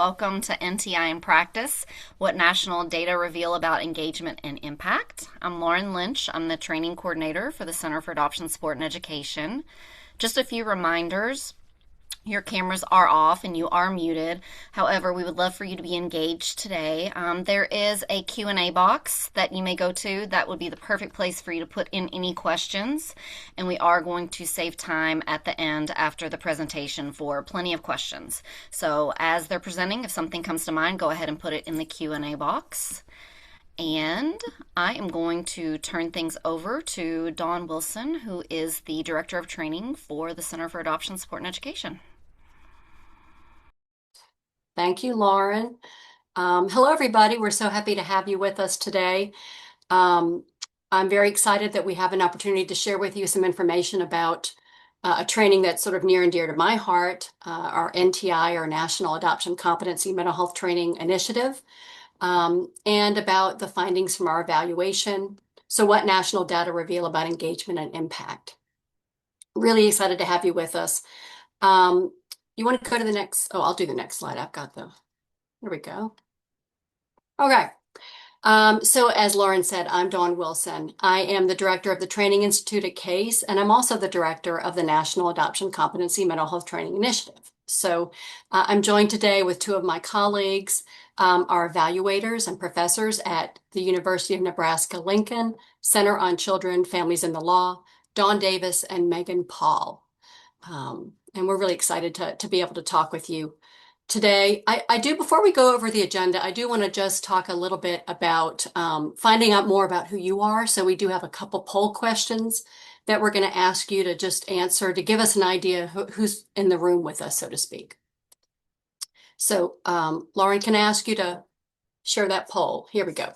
Welcome to NTI in Practice, what national data reveal about engagement and impact. I'm Lauren Lynch. I'm the training coordinator for the Center for Adoption, Support, and Education. Just a few reminders. Your cameras are off and you are muted. However, we would love for you to be engaged today. There is a Q&A box that you may go to. That would be the perfect place for you to put in any questions. And we are going to save time at the end after the presentation for plenty of questions. So as they're presenting, if something comes to mind, go ahead and put it in the Q&A box. And I am going to turn things over to Dawn Wilson, who is the Director of Training for the Center for Adoption, Support, and Education. Thank you, Lauren. Hello, everybody. We're so happy to have you with us today. I'm very excited that we have an opportunity to share with you some information about a training that's sort of near and dear to my heart, our NTI, our National Adoption Competency Mental Health Training Initiative, and about the findings from our evaluation. So what national data reveal about engagement and impact? Really excited to have you with us. You want to go to the next? Oh, I'll do the next slide. There we go. Okay. So as Lauren said, I'm Dawn Wilson. I am the director of the Training Institute at C.A.S.E, and I'm also the director of the National Adoption Competency Mental Health Training Initiative. So I'm joined today with two of my colleagues, our evaluators and professors at the University of Nebraska-Lincoln Center on Children, Families, and the Law, Dawn Davis and Megan Paul. And we're really excited to be able to talk with you today. Before we go over the agenda, I do want to just talk a little bit about finding out more about who you are. So we do have a couple poll questions that we're going to ask you to just answer to give us an idea who's in the room with us, so to speak. So Lauren, can I ask you to share that poll? Here we go.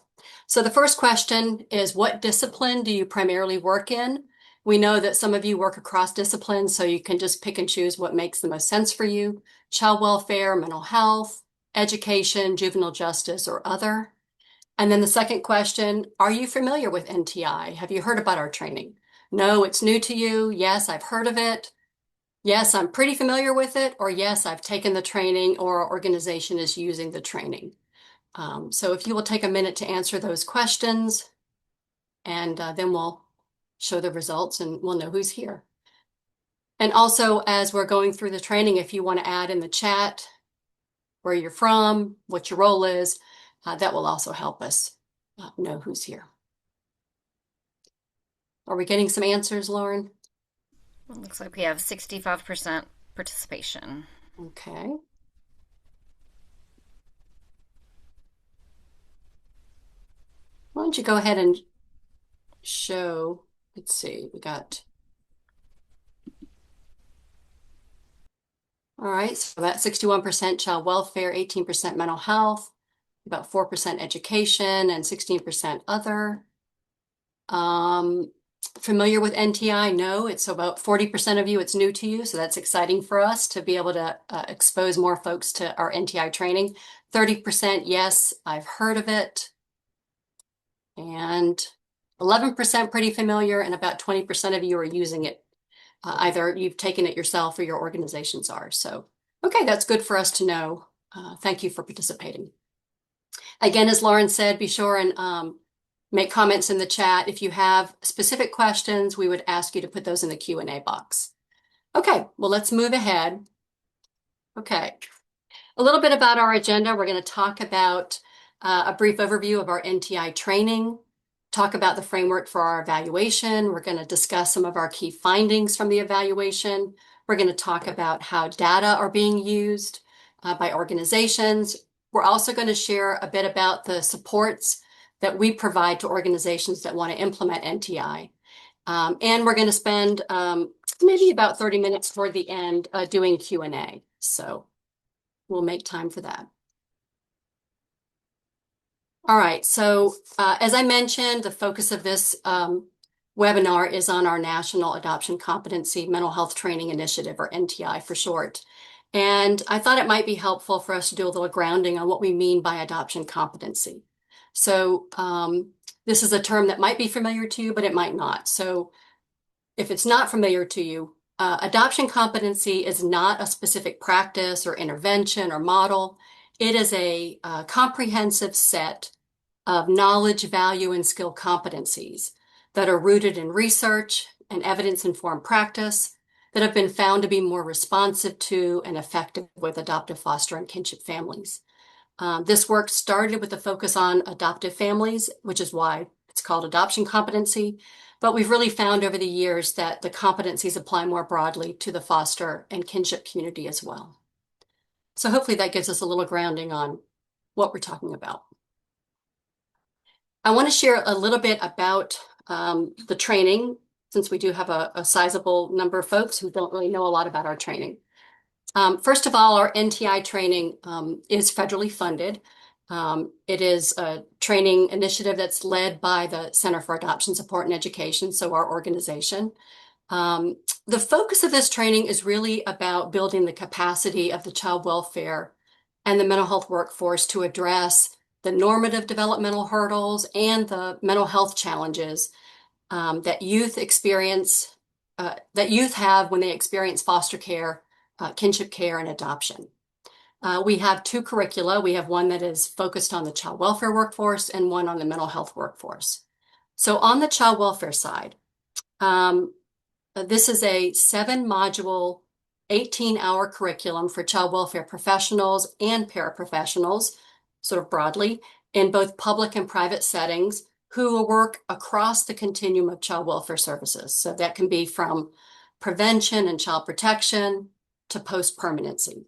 So the first question is, what discipline do you primarily work in? We know that some of you work across disciplines, so you can just pick and choose what makes the most sense for you. Child welfare, mental health, education, juvenile justice, or other. And then the second question, are you familiar with NTI? Have you heard about our training? No, it's new to you. Yes, I've heard of it. Yes, I'm pretty familiar with it. Or yes, I've taken the training or our organization is using the training. So if you will take a minute to answer those questions, and then we'll show the results and we'll know who's here. And also, as we're going through the training, if you want to add in the chat where you're from, what your role is, that will also help us know who's here. Are we getting some answers, Lauren? It looks like we have 65% participation. Okay. Why don't you go ahead and show, let's see, we got, all right, so about 61% child welfare, 18% mental health, about 4% education, and 16% other. Familiar with NTI? No, it's about 40% of you, it's new to you, so that's exciting for us to be able to expose more folks to our NTI training. 30%, yes, I've heard of it. And 11% pretty familiar, and about 20% of you are using it. Either you've taken it yourself or your organizations are. So, okay, that's good for us to know. Thank you for participating. Again, as Lauren said, be sure and make comments in the chat. If you have specific questions, we would ask you to put those in the Q&A box. Okay, well, let's move ahead. Okay, a little bit about our agenda. We're going to talk about a brief overview of our NTI training, talk about the framework for our evaluation. We're going to discuss some of our key findings from the evaluation. We're going to talk about how data are being used by organizations. We're also going to share a bit about the supports that we provide to organizations that want to implement NTI. And we're going to spend maybe about 30 minutes toward the end doing Q&A. So we'll make time for that. All right, so as I mentioned, the focus of this webinar is on our National Adoption Competency Mental Health Training Initiative, or NTI for short. And I thought it might be helpful for us to do a little grounding on what we mean by adoption competency. So this is a term that might be familiar to you, but it might not. So if it's not familiar to you, adoption competency is not a specific practice or intervention or model. It is a comprehensive set of knowledge, value, and skill competencies that are rooted in research and evidence-informed practice that have been found to be more responsive to and effective with adoptive, foster, and kinship families. This work started with a focus on adoptive families, which is why it's called adoption competency. But we've really found over the years that the competencies apply more broadly to the foster and kinship community as well. So hopefully that gives us a little grounding on what we're talking about. I want to share a little bit about the training, since we do have a sizable number of folks who don't really know a lot about our training. First of all, our NTI training is federally funded. It is a training initiative that's led by the Center for Adoption Support and Education, so our organization. The focus of this training is really about building the capacity of the child welfare and the mental health workforce to address the normative developmental hurdles and the mental health challenges that youth have when they experience foster care, kinship care, and adoption. We have two curricula. We have one that is focused on the child welfare workforce and one on the mental health workforce. So on the child welfare side, this is a 7-module, 18-hour curriculum for child welfare professionals and paraprofessionals, sort of broadly, in both public and private settings, who will work across the continuum of child welfare services. So that can be from prevention and child protection to post-permanency.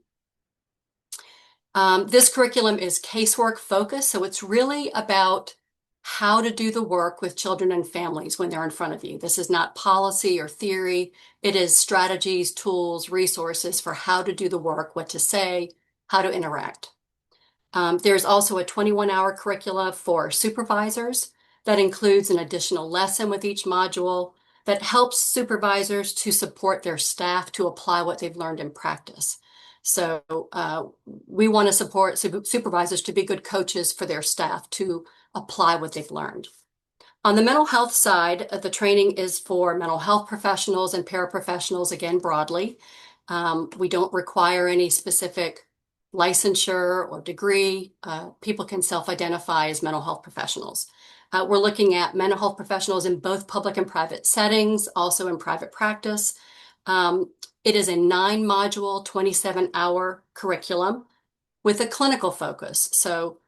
This curriculum is casework focused, so it's really about how to do the work with children and families when they're in front of you. This is not policy or theory. It is strategies, tools, resources for how to do the work, what to say, how to interact. There's also a 21-hour curricula for supervisors that includes an additional lesson with each module that helps supervisors to support their staff to apply what they've learned in practice. So we want to support supervisors to be good coaches for their staff to apply what they've learned. On the mental health side, the training is for mental health professionals and paraprofessionals, again, broadly. We don't require any specific licensure or degree. People can self-identify as mental health professionals. We're looking at mental health professionals in both public and private settings, also in private practice. It is a 9-module, 27-hour curriculum with a clinical focus. So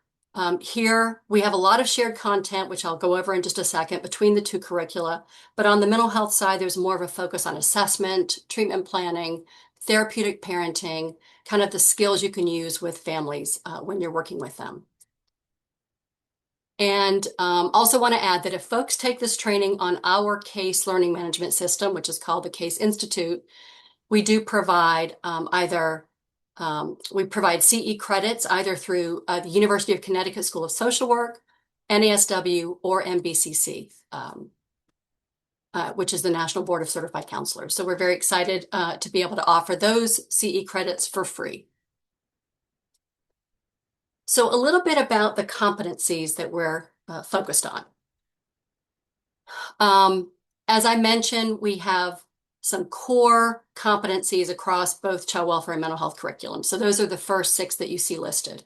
here we have a lot of shared content, which I'll go over in just a second, between the two curricula. But on the mental health side, there's more of a focus on assessment, treatment planning, therapeutic parenting, kind of the skills you can use with families when you're working with them. And also want to add that if folks take this training on our CASE learning management system, which is called the CASE Institute, we do provide we provide CE credits either through the University of Connecticut School of Social Work, NASW, or MBCC, which is the National Board of Certified Counselors. So we're very excited to be able to offer those CE credits for free. So a little bit about the competencies that we're focused on. As I mentioned, we have some core competencies across both child welfare and mental health curriculum. So those are the first 6 that you see listed.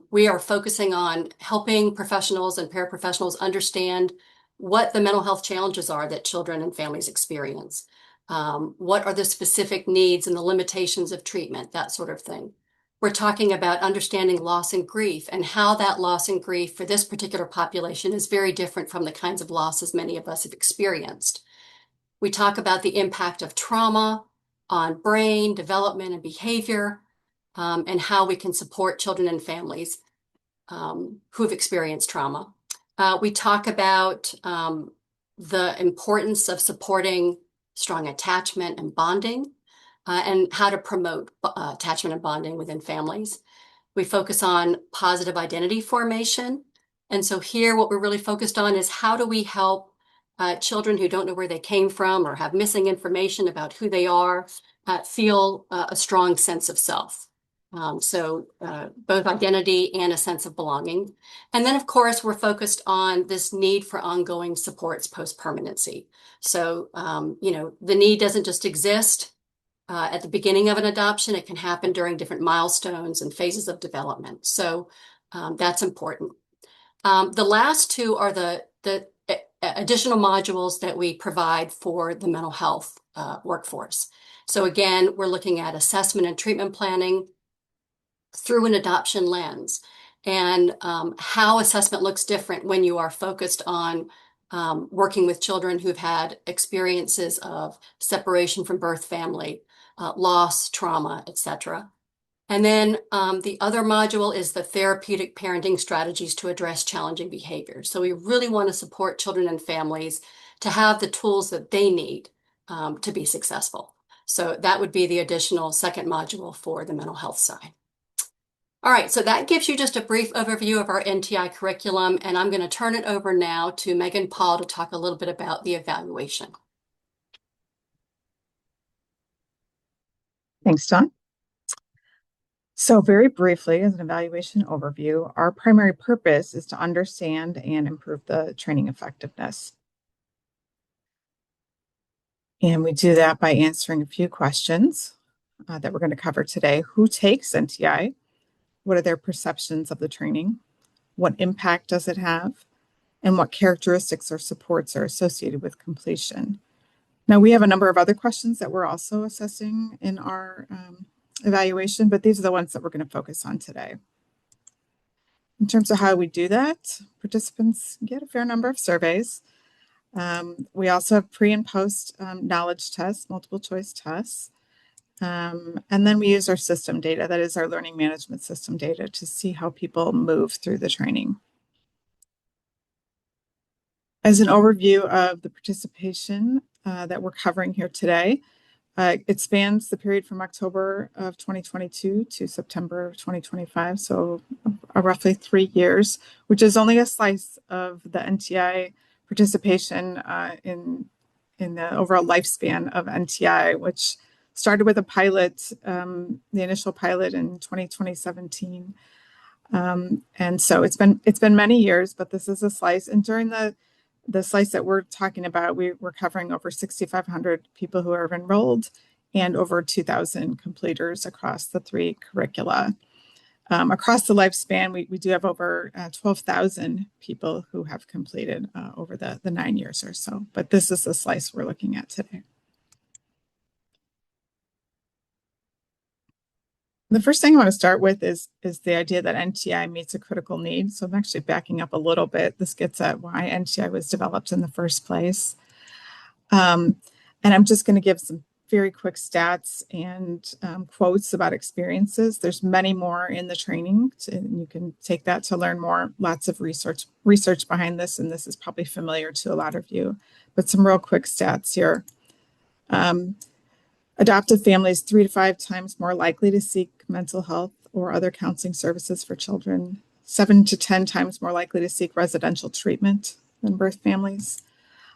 We are focusing on helping professionals and paraprofessionals understand what the mental health challenges are that children and families experience. What are the specific needs and the limitations of treatment, that sort of thing. We're talking about understanding loss and grief and how that loss and grief for this particular population is very different from the kinds of losses many of us have experienced. We talk about the impact of trauma on brain development and behavior, and how we can support children and families who've experienced trauma. We talk about the importance of supporting strong attachment and bonding, and how to promote attachment and bonding within families. We focus on positive identity formation. And so here, what we're really focused on is how do we help children who don't know where they came from or have missing information about who they are feel a strong sense of self. So both identity and a sense of belonging. And then, of course, we're focused on this need for ongoing supports post-permanency. So, the need doesn't just exist at the beginning of an adoption. It can happen during different milestones and phases of development. So that's important. The last two are the additional modules that we provide for the mental health workforce. So again, we're looking at assessment and treatment planning through an adoption lens, and how assessment looks different when you are focused on working with children who've had experiences of separation from birth family, loss, trauma, etc. And then the other module is the therapeutic parenting strategies to address challenging behaviors. So we really want to support children and families to have the tools that they need to be successful. So that would be the additional second module for the mental health side. All right, so that gives you just a brief overview of our NTI curriculum, and I'm going to turn it over now to Megan Paul to talk a little bit about the evaluation. Thanks, Dawn. So very briefly, as an evaluation overview, our primary purpose is to understand and improve the training effectiveness. And we do that by answering a few questions that we're going to cover today. Who takes NTI? What are their perceptions of the training? What impact does it have? And what characteristics or supports are associated with completion? Now, we have a number of other questions that we're also assessing in our evaluation, but these are the ones that we're going to focus on today. In terms of how we do that, participants get a fair number of surveys. We also have pre and post knowledge tests, multiple choice tests. And then we use our system data, that is our learning management system data, to see how people move through the training. As an overview of the participation that we're covering here today, it spans the period from October of 2022 to September of 2025, so roughly 3 years, which is only a slice of the NTI participation in the overall lifespan of NTI, which started with a pilot, the initial pilot in 2017. And so it's been many years, but this is a slice. And during the slice that we're talking about, we're covering over 6,500 people who are enrolled and over 2,000 completers across the 3 curricula. Across the lifespan, we do have over 12,000 people who have completed over the 9 years or so. But this is the slice we're looking at today. The first thing I want to start with is the idea that NTI meets a critical need. So I'm actually backing up a little bit. This gets at why NTI was developed in the first place. And I'm just going to give some very quick stats and quotes about experiences. There's many more in the training, and you can take that to learn more. Lots of research behind this, and this is probably familiar to a lot of you. But some real quick stats here. Adoptive families 3 to 5 times more likely to seek mental health or other counseling services for children, 7 to 10 times more likely to seek residential treatment than birth families.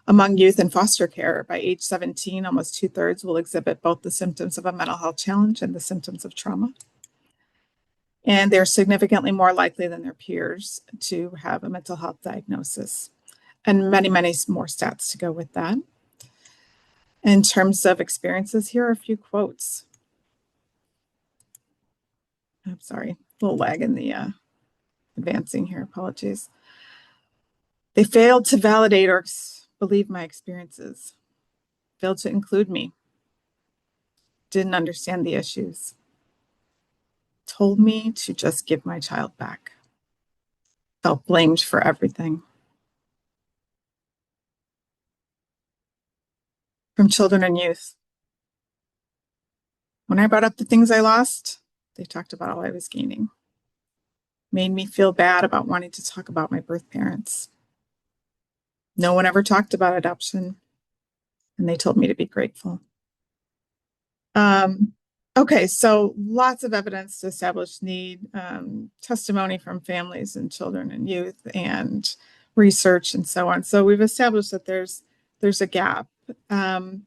Among youth in foster care, by age 17, almost 2/3 will exhibit both the symptoms of a mental health challenge and the symptoms of trauma. And they're significantly more likely than their peers to have a mental health diagnosis. And many, many more stats to go with that. In terms of experiences, here are a few quotes. I'm sorry, a little lag in the advancing here, apologies. They failed to validate or believe my experiences, failed to include me, didn't understand the issues, told me to just give my child back, felt blamed for everything. From children and youth. When I brought up the things I lost, they talked about all I was gaining. Made me feel bad about wanting to talk about my birth parents. No one ever talked about adoption, and they told me to be grateful. Okay, so lots of evidence to establish need, testimony from families and children and youth, and research and so on. So we've established that there's a gap, and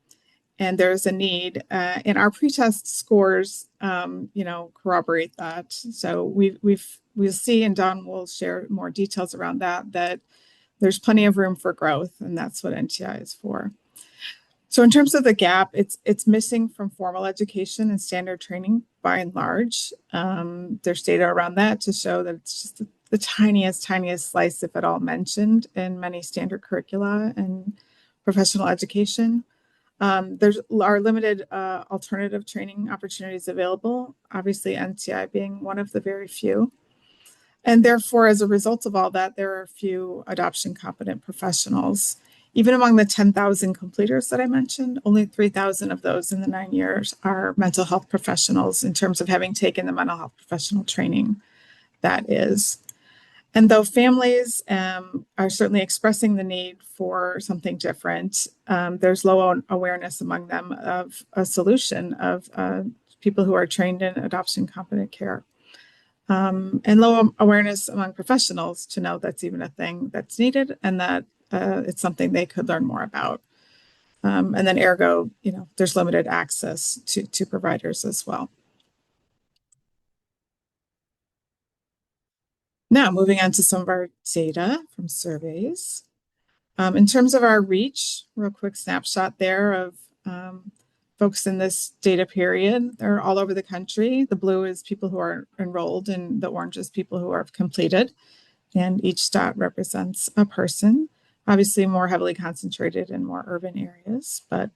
there's a need, and our pretest scores, corroborate that. So we'll see, and Don will share more details around that there's plenty of room for growth, and that's what NTI is for. So in terms of the gap, it's missing from formal education and standard training by and large. There's data around that to show that it's just the tiniest slice, if at all, mentioned in many standard curricula and professional education. There's are limited alternative training opportunities available, obviously NTI being one of the very few. And therefore, as a result of all that, there are few adoption competent professionals. Even among the 10,000 completers that I mentioned, only 3,000 of those in the 9 years are mental health professionals in terms of having taken the mental health professional training that is. And though families are certainly expressing the need for something different, there's low awareness among them of a solution of people who are trained in adoption competent care. And low awareness among professionals to know that's even a thing that's needed and that it's something they could learn more about. And then ergo, there's limited access to providers as well. Now, moving on to some of our data from surveys. In terms of our reach, real quick snapshot there of folks in this data period. They're all over the country. The blue is people who are enrolled, and the orange is people who are completed. And each dot represents a person, obviously more heavily concentrated in more urban areas, but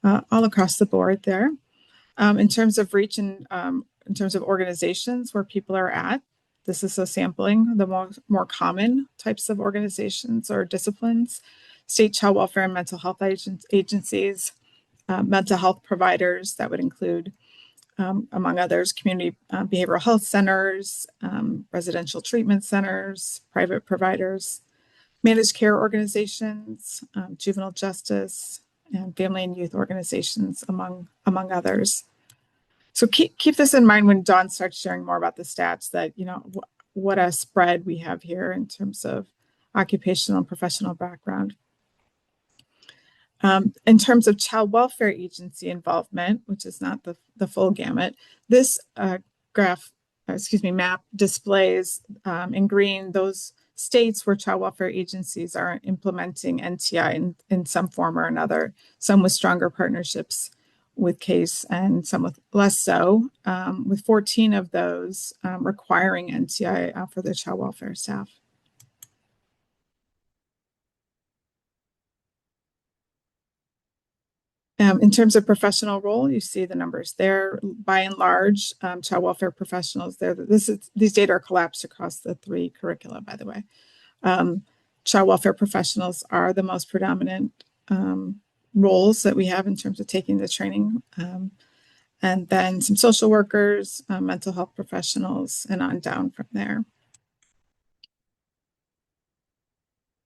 all across the board there. In terms of reach and in terms of organizations where people are at, this is a sampling, the more common types of organizations or disciplines, state child welfare and mental health agencies, mental health providers, that would include, among others, community behavioral health centers, residential treatment centers, private providers, managed care organizations, juvenile justice, and family and youth organizations, among others. So keep this in mind when Dawn starts sharing more about the stats that, what a spread we have here in terms of occupational and professional background. In terms of child welfare agency involvement, which is not the full gamut, this map displays in green those states where child welfare agencies are implementing NTI in some form or another, some with stronger partnerships with C.A.S.E. and some with less so, with 14 of those requiring NTI for their child welfare staff. In terms of professional role, you see the numbers there. By and large, child welfare professionals there. These data are collapsed across the 3 curricula, by the way. Child welfare professionals are the most predominant roles that we have in terms of taking the training. And then some social workers, mental health professionals, and on down from there.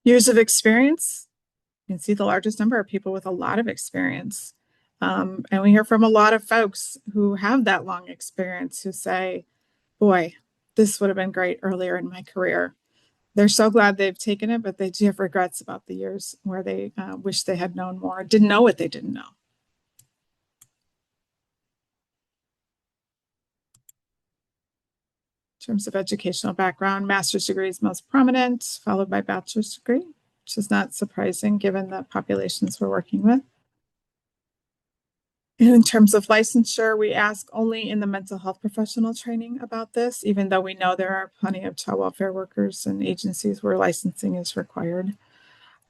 Years of experience. You can see the largest number are people with a lot of experience. And we hear from a lot of folks who have that long experience who say, boy, this would have been great earlier in my career. They're so glad they've taken it, but they do have regrets about the years where they wish they had known more, didn't know what they didn't know. In terms of educational background, master's degree is most prominent, followed by bachelor's degree, which is not surprising given the populations we're working with. And in terms of licensure, we ask only in the mental health professional training about this, even though we know there are plenty of child welfare workers and agencies where licensing is required.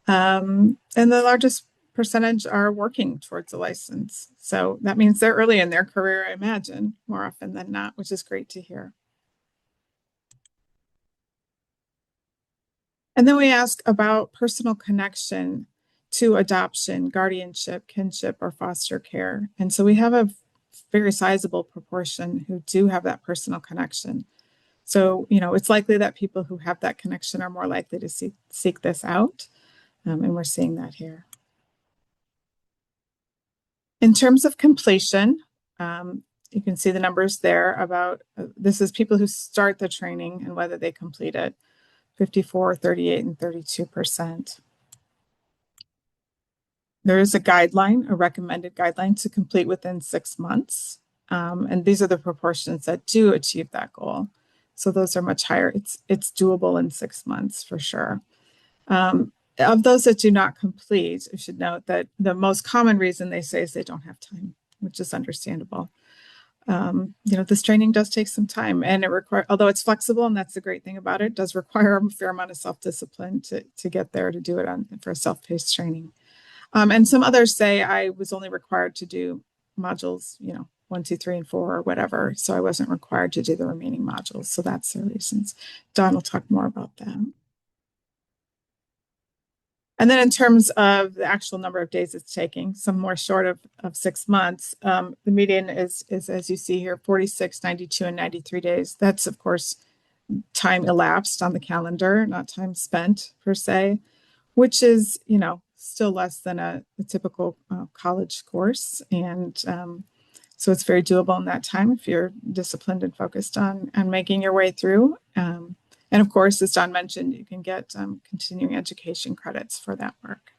And the largest percentage are working towards a license. So that means they're early in their career, I imagine, more often than not, which is great to hear. And then we ask about personal connection to adoption, guardianship, kinship, or foster care. And so we have a very sizable proportion who do have that personal connection. So, it's likely that people who have that connection are more likely to seek this out. And we're seeing that here. In terms of completion, you can see the numbers there about, this is people who start the training and whether they complete it, 54, 38, and 32%. There is a guideline, a recommended guideline to complete within 6 months. And these are the proportions that do achieve that goal. So those are much higher. It's doable in 6 months for sure. of those that do not complete, I should note that the most common reason they say is they don't have time, which is understandable. This training does take some time, and although it's flexible, and that's the great thing about it, it does require a fair amount of self-discipline to get there, to do it for a self-paced training. And some others say I was only required to do modules, 1, 2, 3, and 4, or whatever. So I wasn't required to do the remaining modules. So that's the reasons. Don will talk more about that. And then in terms of the actual number of days it's taking, some more short of 6 months, the median is, as you see here, 46, 92, and 93 days. That's, of course, time elapsed on the calendar, not time spent per se, which is, still less than a typical college course. And so it's very doable in that time if you're disciplined and focused on making your way through. And of course, as Don mentioned, you can get continuing education credits for that work.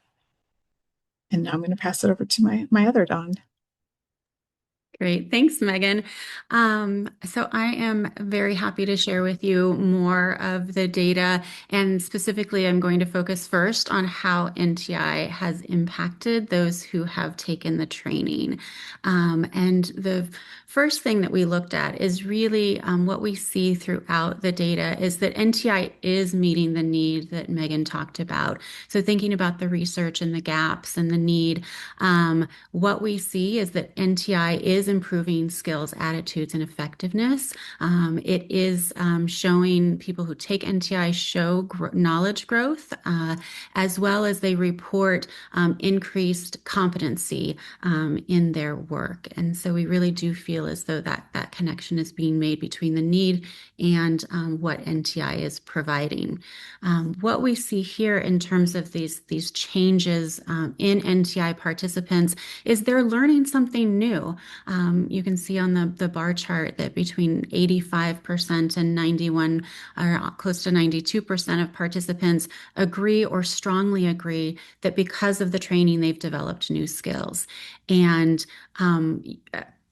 And now I'm going to pass it over to my other Don. Great. Thanks, Megan. So I am very happy to share with you more of the data, and specifically, I'm going to focus first on how NTI has impacted those who have taken the training. And the first thing that we looked at is really what we see throughout the data is that NTI is meeting the need that Megan talked about. So thinking about the research and the gaps and the need, what we see is that NTI is improving skills, attitudes, and effectiveness. It is showing people who take NTI show knowledge growth, as well as they report increased competency in their work. And so we really do feel as though that connection is being made between the need and what NTI is providing. What we see here in terms of these changes in NTI participants is they're learning something new. You can see on the bar chart that between 85% and 91 or close to 92% of participants agree or strongly agree that because of the training they've developed new skills. And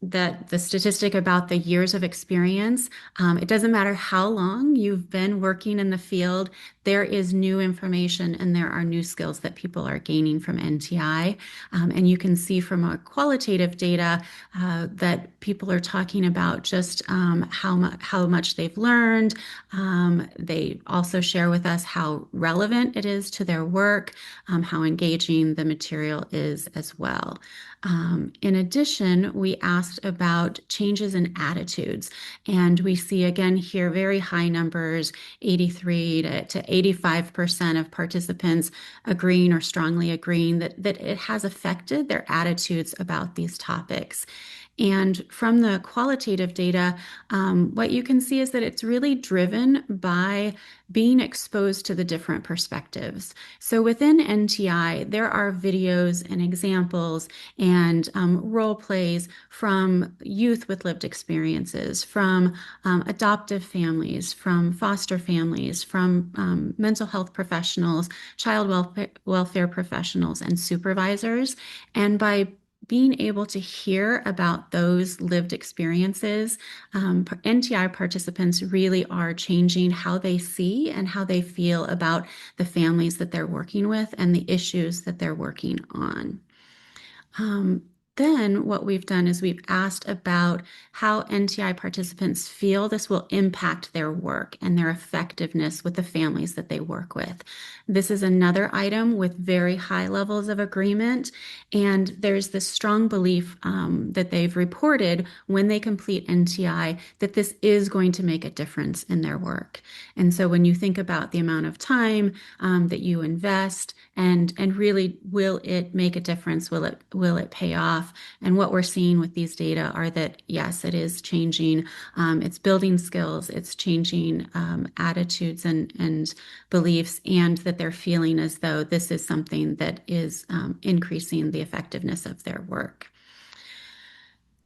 that the statistic about the years of experience, it doesn't matter how long you've been working in the field, there is new information and there are new skills that people are gaining from NTI. And you can see from our qualitative data that people are talking about just how much they've learned. They also share with us how relevant it is to their work, how engaging the material is as well. In addition, we asked about changes in attitudes, and we see again here very high numbers, 83 to 85% of participants agreeing or strongly agreeing that it has affected their attitudes about these topics. And from the qualitative data, what you can see is that it's really driven by being exposed to the different perspectives. So within NTI, there are videos and examples and role plays from youth with lived experiences, from adoptive families, from foster families, from mental health professionals, child welfare professionals, and supervisors. And by being able to hear about those lived experiences, NTI participants really are changing how they see and how they feel about the families that they're working with and the issues that they're working on. Then what we've done is we've asked about how NTI participants feel this will impact their work and their effectiveness with the families that they work with. This is another item with very high levels of agreement, and there's this strong belief that they've reported when they complete NTI that this is going to make a difference in their work. And so when you think about the amount of time that you invest and really will it make a difference? Will it pay off? And what we're seeing with these data are that, yes, it is changing. It's building skills, it's changing attitudes and beliefs, and that they're feeling as though this is something that is increasing the effectiveness of their work.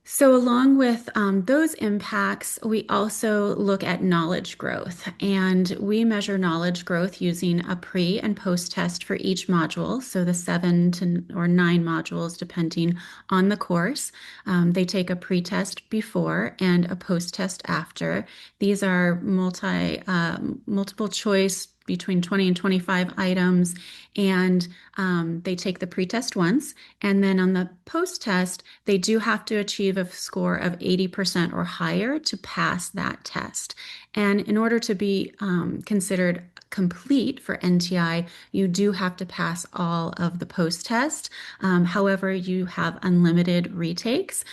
So along with those impacts, we also look at knowledge growth, and we measure knowledge growth using a pre and post test for each module. So the 7 or 9 modules, depending on the course. They take a pre-test before and a post-test after. These are multiple choice between 20 and 25 items, and they take the pretest once. And then on the post-test, they do have to achieve a score of 80% or higher to pass that test. And in order to be considered complete for NTI, you do have to pass all of the post-test. However, you have unlimited retakes.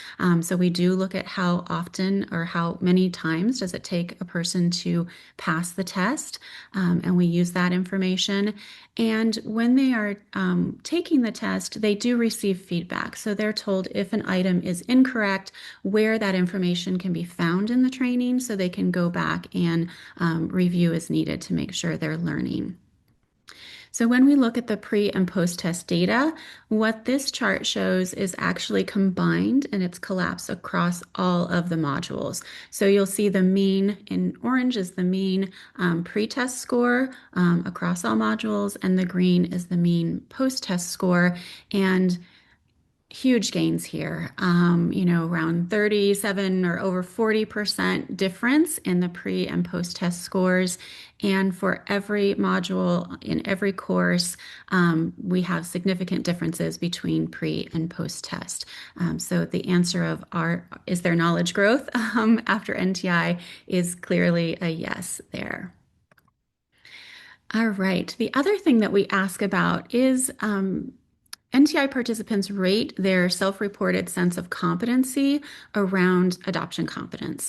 So we do look at how often or how many times does it take a person to pass the test, and we use that information. And when they are taking the test, they do receive feedback. So they're told if an item is incorrect, where that information can be found in the training so they can go back and review as needed to make sure they're learning. So when we look at the pre and post-test data, what this chart shows is actually combined and it's collapsed across all of the modules. So you'll see the mean in orange is the mean pre-test score across all modules, and the green is the mean post-test score. And huge gains here, around 37 or over 40% difference in the pre and post test scores. And for every module in every course, we have significant differences between pre and post test. So the answer of is there knowledge growth after NTI is clearly a yes there. All right. The other thing that we ask about is NTI participants rate their self-reported sense of competency around adoption competence.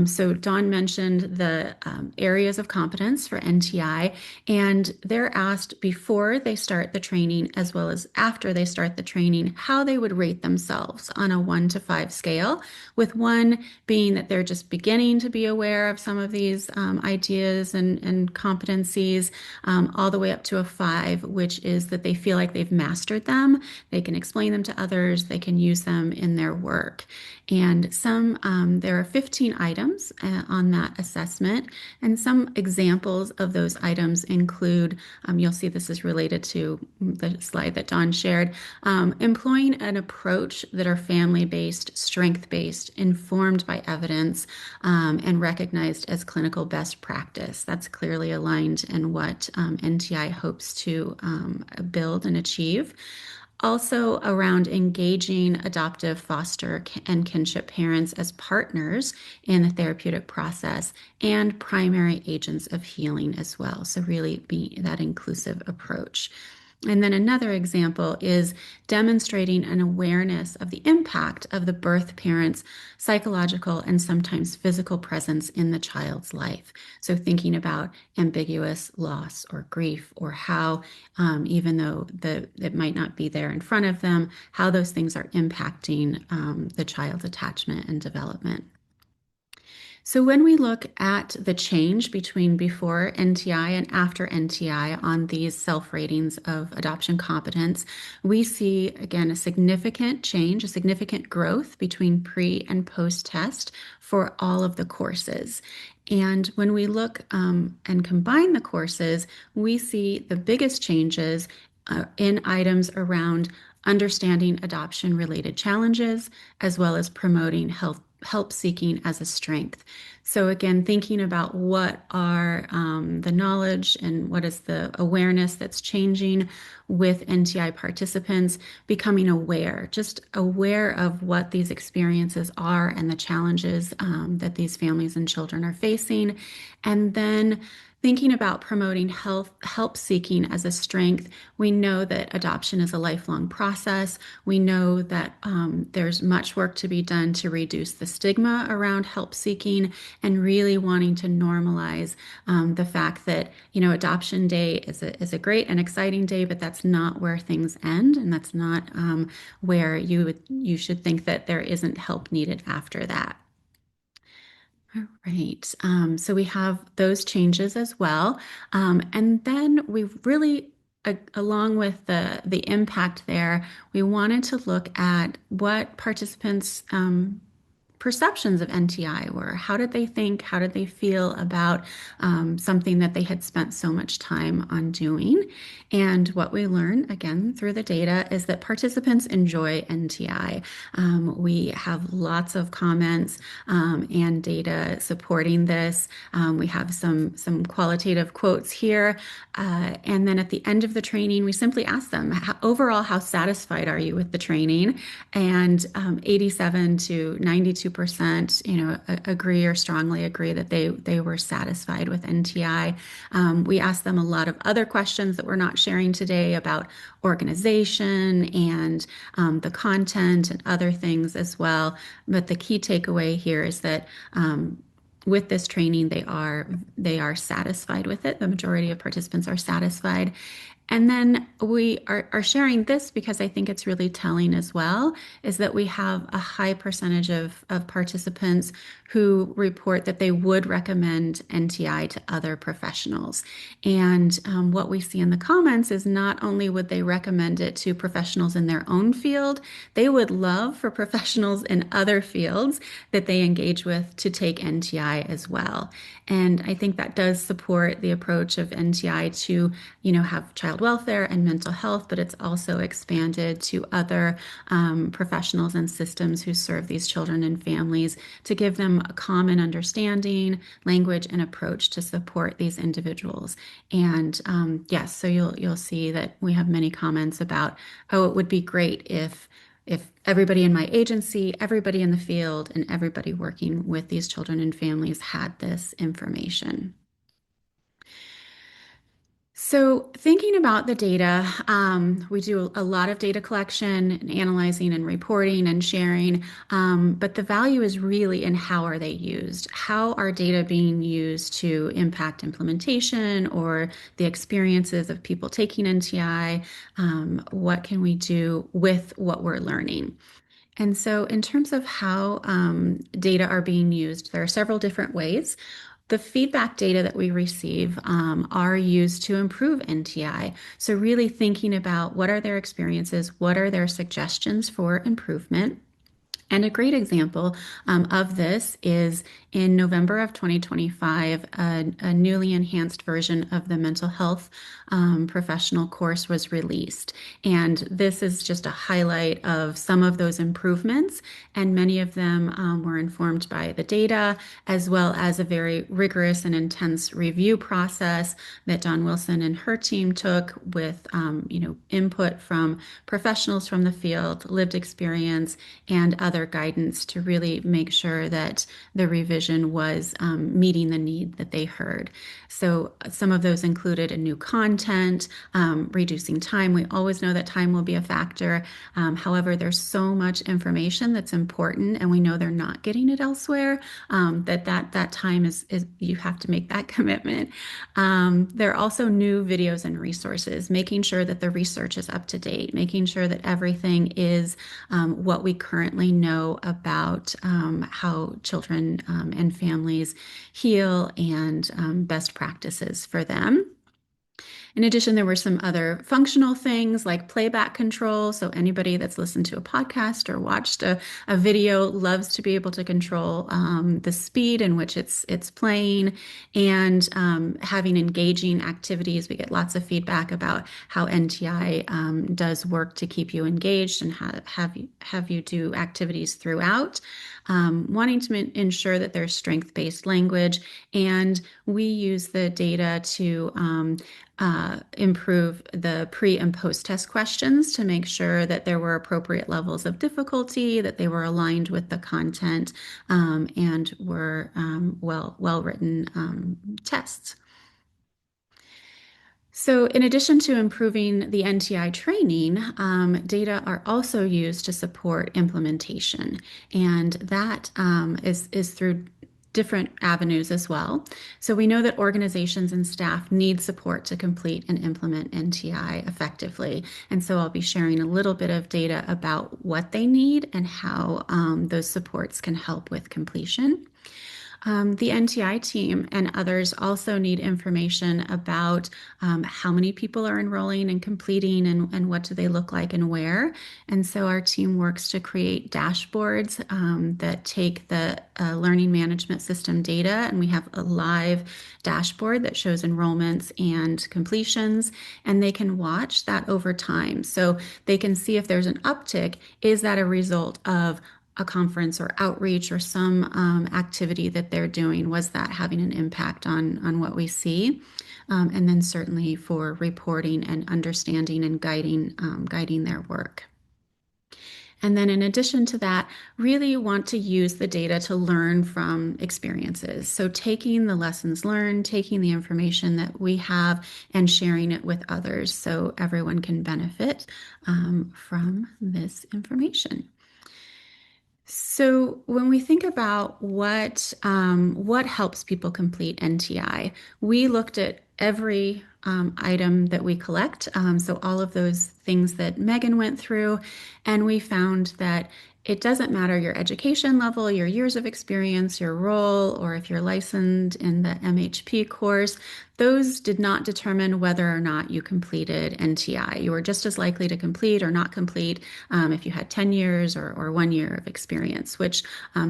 So Dawn mentioned the areas of competence for NTI, and they're asked before they start the training as well as after they start the training how they would rate themselves on a 1 to 5 scale, with 1 being that they're just beginning to be aware of some of these ideas and competencies, all the way up to a 5, which is that they feel like they've mastered them. They can explain them to others, they can use them in their work. And there are 15 items on that assessment, and some examples of those items include, you'll see this is related to the slide that Dawn shared, employing an approach that are family-based, strength-based, informed by evidence, and recognized as clinical best practice. That's clearly aligned in what NTI hopes to build and achieve. Also around engaging adoptive, foster, and kinship parents as partners in the therapeutic process and primary agents of healing as well. So really be that inclusive approach. And then another example is demonstrating an awareness of the impact of the birth parent's psychological and sometimes physical presence in the child's life. So thinking about ambiguous loss or grief, or how, even though it might not be there in front of them, how those things are impacting the child's attachment and development. So when we look at the change between before NTI and after NTI on these self-ratings of adoption competence, we see, again, a significant change, a significant growth between pre and post-test for all of the courses. And when we look and combine the courses, we see the biggest changes in items around understanding adoption-related challenges, as well as promoting help seeking as a strength. So again, thinking about what are the knowledge and what is the awareness that's changing with NTI participants, becoming aware, just aware of what these experiences are and the challenges that these families and children are facing. And then thinking about promoting help seeking as a strength. We know that adoption is a lifelong process. We know that there's much work to be done to reduce the stigma around help seeking, and really wanting to normalize the fact that, adoption day is a great and exciting day, but that's not where things end, and that's not where you should think that there isn't help needed after that. All right, so we have those changes as well. And then we really, along with the impact there, we wanted to look at what participants perceptions of NTI were. How did they think? How did they feel about something that they had spent so much time on doing? And what we learn, again, through the data is that participants enjoy NTI. We have lots of comments and data supporting this. We have some qualitative quotes here. And then at the end of the training, we simply ask them, overall, how satisfied are you with the training? And 87 to 92%, agree or strongly agree that they were satisfied with NTI. We asked them a lot of other questions that we're not sharing today about organization and the content and other things as well. But the key takeaway here is that with this training, they are satisfied with it. The majority of participants are satisfied. And then we are sharing this because I think it's really telling as well, is that we have a high percentage of participants who report that they would recommend NTI to other professionals. And what we see in the comments is not only would they recommend it to professionals in their own field, they would love for professionals in other fields that they engage with to take NTI as well. And I think that does support the approach of NTI to, have child welfare and mental health, but it's also expanded to other professionals and systems who serve these children and families to give them a common understanding, language, and approach to support these individuals. And yes, so you'll see that we have many comments about, oh, it would be great if everybody in my agency, everybody in the field, and everybody working with these children and families had this information. So thinking about the data, we do a lot of data collection and analyzing and reporting and sharing, but the value is really in how are they used? How are data being used to impact implementation or the experiences of people taking NTI? What can we do with what we're learning? And so in terms of how data are being used, there are several different ways. The feedback data that we receive are used to improve NTI. So really thinking about what are their experiences, what are their suggestions for improvement. And a great example of this is in November of 2025, a newly enhanced version of the mental health professional course was released. And this is just a highlight of some of those improvements. And many of them were informed by the data, as well as a very rigorous and intense review process that Dawn Wilson and her team took with input from professionals from the field, lived experience, and other guidance to really make sure that the revision was meeting the need that they heard. So some of those included a new content, reducing time. We always know that time will be a factor. However, there's so much information that's important, and we know they're not getting it elsewhere, that time is you have to make that commitment. There are also new videos and resources, making sure that the research is up to date, making sure that everything is what we currently know about how children and families heal and best practices for them. In addition, there were some other functional things like playback control. So anybody that's listened to a podcast or watched a video loves to be able to control the speed in which it's playing, and having engaging activities. We get lots of feedback about how NTI does work to keep you engaged and have you do activities throughout. Wanting to ensure that there's strength-based language, and we use the data to improve the pre and post test questions to make sure that there were appropriate levels of difficulty, that they were aligned with the content, and were well written tests. So in addition to improving the NTI training, data are also used to support implementation, and that is through different avenues as well. So we know that organizations and staff need support to complete and implement NTI effectively. And so I'll be sharing a little bit of data about what they need and how those supports can help with completion. The NTI team and others also need information about how many people are enrolling and completing and what do they look like and where. And so our team works to create dashboards that take the learning management system data, and we have a live dashboard that shows enrollments and completions, and they can watch that over time. So they can see if there's an uptick, is that a result of a conference or outreach or some activity that they're doing? Was that having an impact on what we see? And then certainly for reporting and understanding and guiding their work. And then in addition to that, really want to use the data to learn from experiences. So taking the lessons learned, taking the information that we have and sharing it with others so everyone can benefit from this information. So when we think about what helps people complete NTI, we looked at every item that we collect, so all of those things that Megan went through, and we found that it doesn't matter your education level, your years of experience, your role, or if you're licensed in the MHP course. Those did not determine whether or not you completed NTI. You were just as likely to complete or not complete if you had 10 years or 1 year of experience, which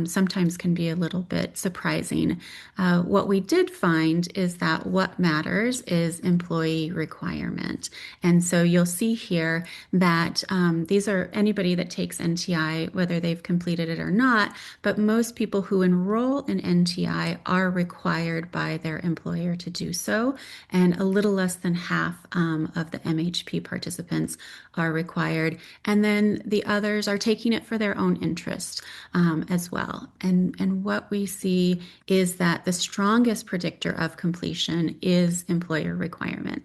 sometimes can be a little bit surprising. What we did find is that what matters is employee requirement. And so you'll see here that these are anybody that takes NTI, whether they've completed it or not, but most people who enroll in NTI are required by their employer to do so. And a little less than half of the MHP participants are required. And then the others are taking it for their own interest as well. And what we see is that the strongest predictor of completion is employer requirement,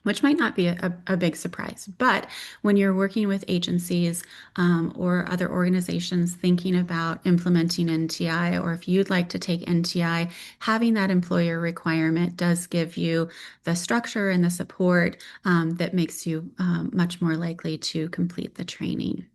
which might not be a big surprise. But when you're working with agencies or other organizations thinking about implementing NTI, or if you'd like to take NTI, having that employer requirement does give you the structure and the support that makes you much more likely to complete the training.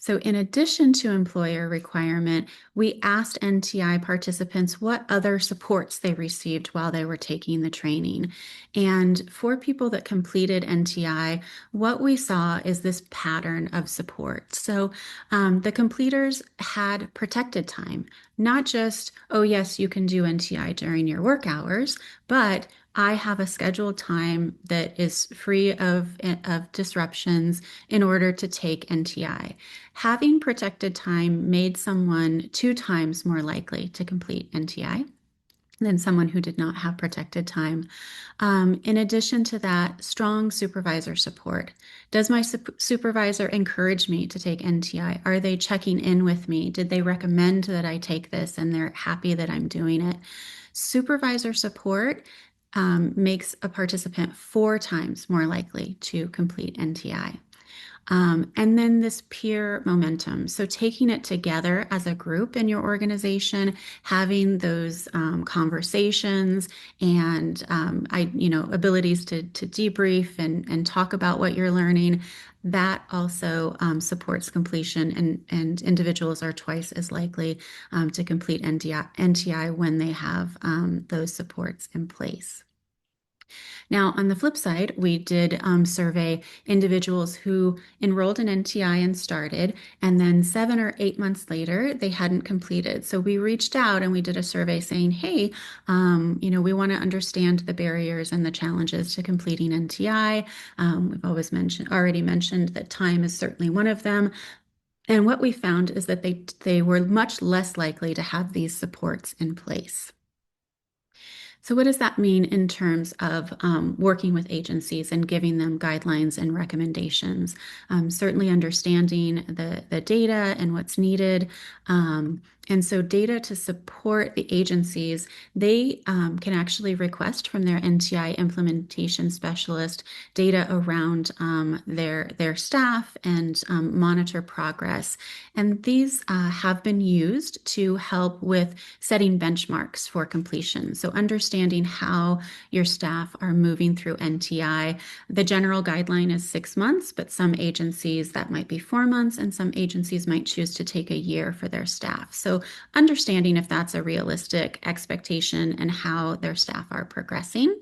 So in addition to employer requirement, we asked NTI participants what other supports they received while they were taking the training. And for people that completed NTI, what we saw is this pattern of support. So the completers had protected time, not just, oh yes, you can do NTI during your work hours, but I have a scheduled time that is free of disruptions in order to take NTI. Having protected time made someone 2 times more likely to complete NTI than someone who did not have protected time. In addition to that, strong supervisor support. Does my supervisor encourage me to take NTI? Are they checking in with me? Did they recommend that I take this and they're happy that I'm doing it? Supervisor support makes a participant 4 times more likely to complete NTI. And then this peer momentum. So taking it together as a group in your organization, having those conversations and abilities to debrief and talk about what you're learning, that also supports completion, and individuals are twice as likely to complete NTI when they have those supports in place. Now, on the flip side, we did survey individuals who enrolled in NTI and started, and then 7 or 8 months later, they hadn't completed. So we reached out and we did a survey saying, hey, we want to understand the barriers and the challenges to completing NTI. We've already mentioned that time is certainly one of them. And what we found is that they were much less likely to have these supports in place. So what does that mean in terms of working with agencies and giving them guidelines and recommendations? Certainly understanding the data and what's needed. And so data to support the agencies, they can actually request from their NTI implementation specialist data around their staff and monitor progress. And these have been used to help with setting benchmarks for completion. So understanding understanding how your staff are moving through NTI. The general guideline is 6 months, but some agencies that might be 4 months, and some agencies might choose to take a year for their staff. So understanding if that's a realistic expectation and how their staff are progressing.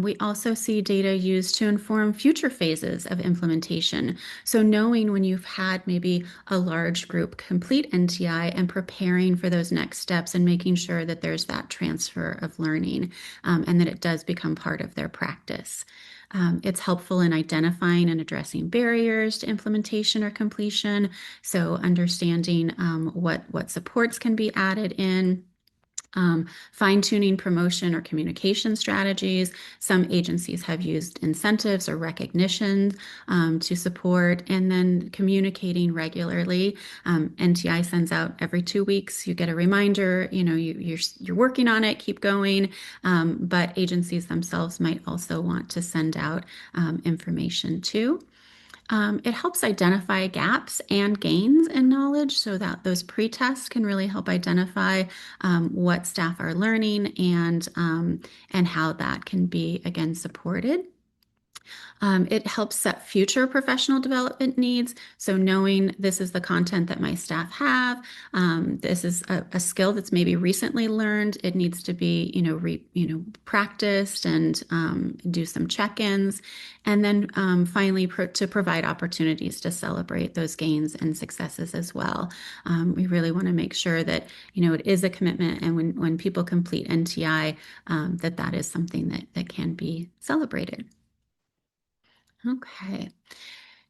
We also see data used to inform future phases of implementation. So knowing when you've had maybe a large group complete NTI and preparing for those next steps and making sure that there's that transfer of learning and that it does become part of their practice. It's helpful in identifying and addressing barriers to implementation or completion. So understanding what supports can be added in. Fine-tuning promotion or communication strategies. Some agencies have used incentives or recognition to support, and then communicating regularly. NTI sends out every 2 weeks. You get a reminder, you're working on it, keep going. But agencies themselves might also want to send out information too. It helps identify gaps and gains in knowledge so that those pre-tests can really help identify what staff are learning and how that can be, again, supported. It helps set future professional development needs. So knowing this is the content that my staff have, this is a skill that's maybe recently learned. It needs to be, practiced and do some check-ins, and then finally to provide opportunities to celebrate those gains and successes as well. We really want to make sure that it is a commitment, and when people complete NTI, that is something that can be celebrated. Okay.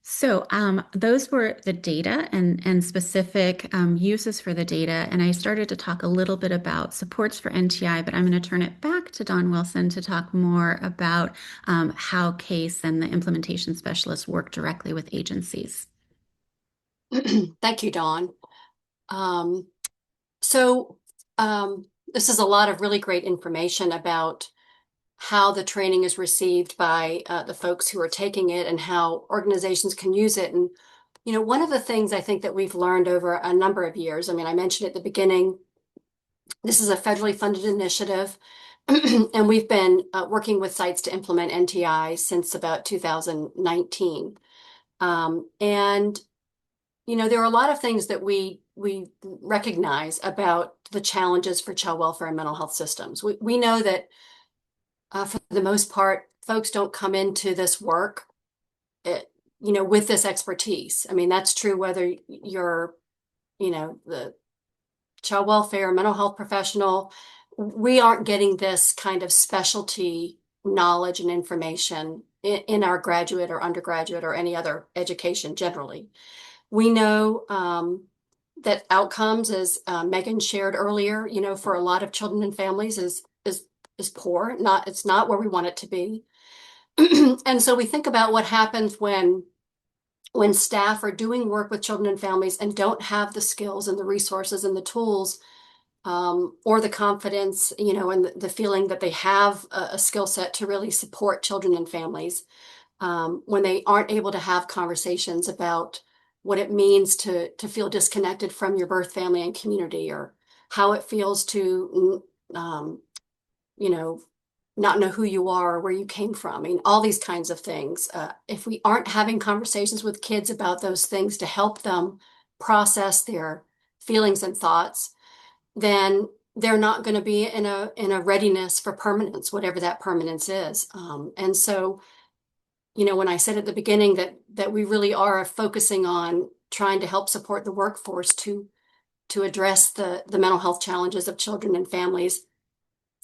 So those were the data and specific uses for the data. And I started to talk a little bit about supports for NTI, but I'm going to turn it back to Dawn Wilson to talk more about how C.A.S.E. and the implementation specialists work directly with agencies. Thank you, Dawn. So this is a lot of really great information about how the training is received by the folks who are taking it and how organizations can use it. And, one of the things I think that we've learned over a number of years, I mean, I mentioned at the beginning, this is a federally funded initiative, and we've been working with sites to implement NTI since about 2019. And, there are a lot of things that we recognize about the challenges for child welfare and mental health systems. We know that for the most part, folks don't come into this work, with this expertise. I mean, that's true whether you're, the child welfare, mental health professional. We aren't getting this kind of specialty knowledge and information in our graduate or undergraduate or any other education generally. We know that outcomes, as Megan shared earlier, for a lot of children and families is poor. It's not where we want it to be. And so we think about what happens when staff are doing work with children and families and don't have the skills and the resources and the tools or the confidence, and the feeling that they have a skill set to really support children and families, when they aren't able to have conversations about what it means to feel disconnected from your birth family and community, or how it feels to not know who you are or where you came from. I mean, all these kinds of things. If we aren't having conversations with kids about those things to help them process their feelings and thoughts, then they're not going to be in a readiness for permanence, whatever that permanence is. And so, when I said at the beginning that we really are focusing on trying to help support the workforce to address the mental health challenges of children and families,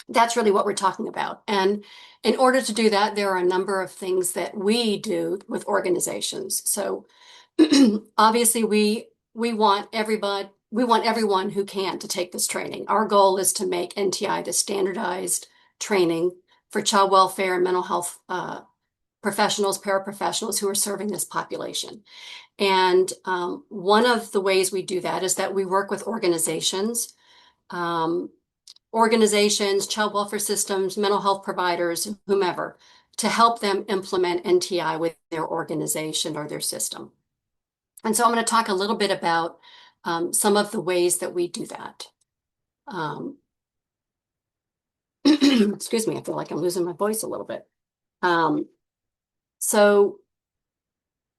that's really what we're talking about. And in order to do that, there are a number of things that we do with organizations. So obviously we want everyone who can to take this training. Our goal is to make NTI the standardized training for child welfare and mental health professionals, paraprofessionals who are serving this population. And one of the ways we do that is that we work with organizations, child welfare systems, mental health providers, whomever, to help them implement NTI with their organization or their system. And so I'm going to talk a little bit about some of the ways that we do that. Excuse me, I feel like I'm losing my voice a little bit. So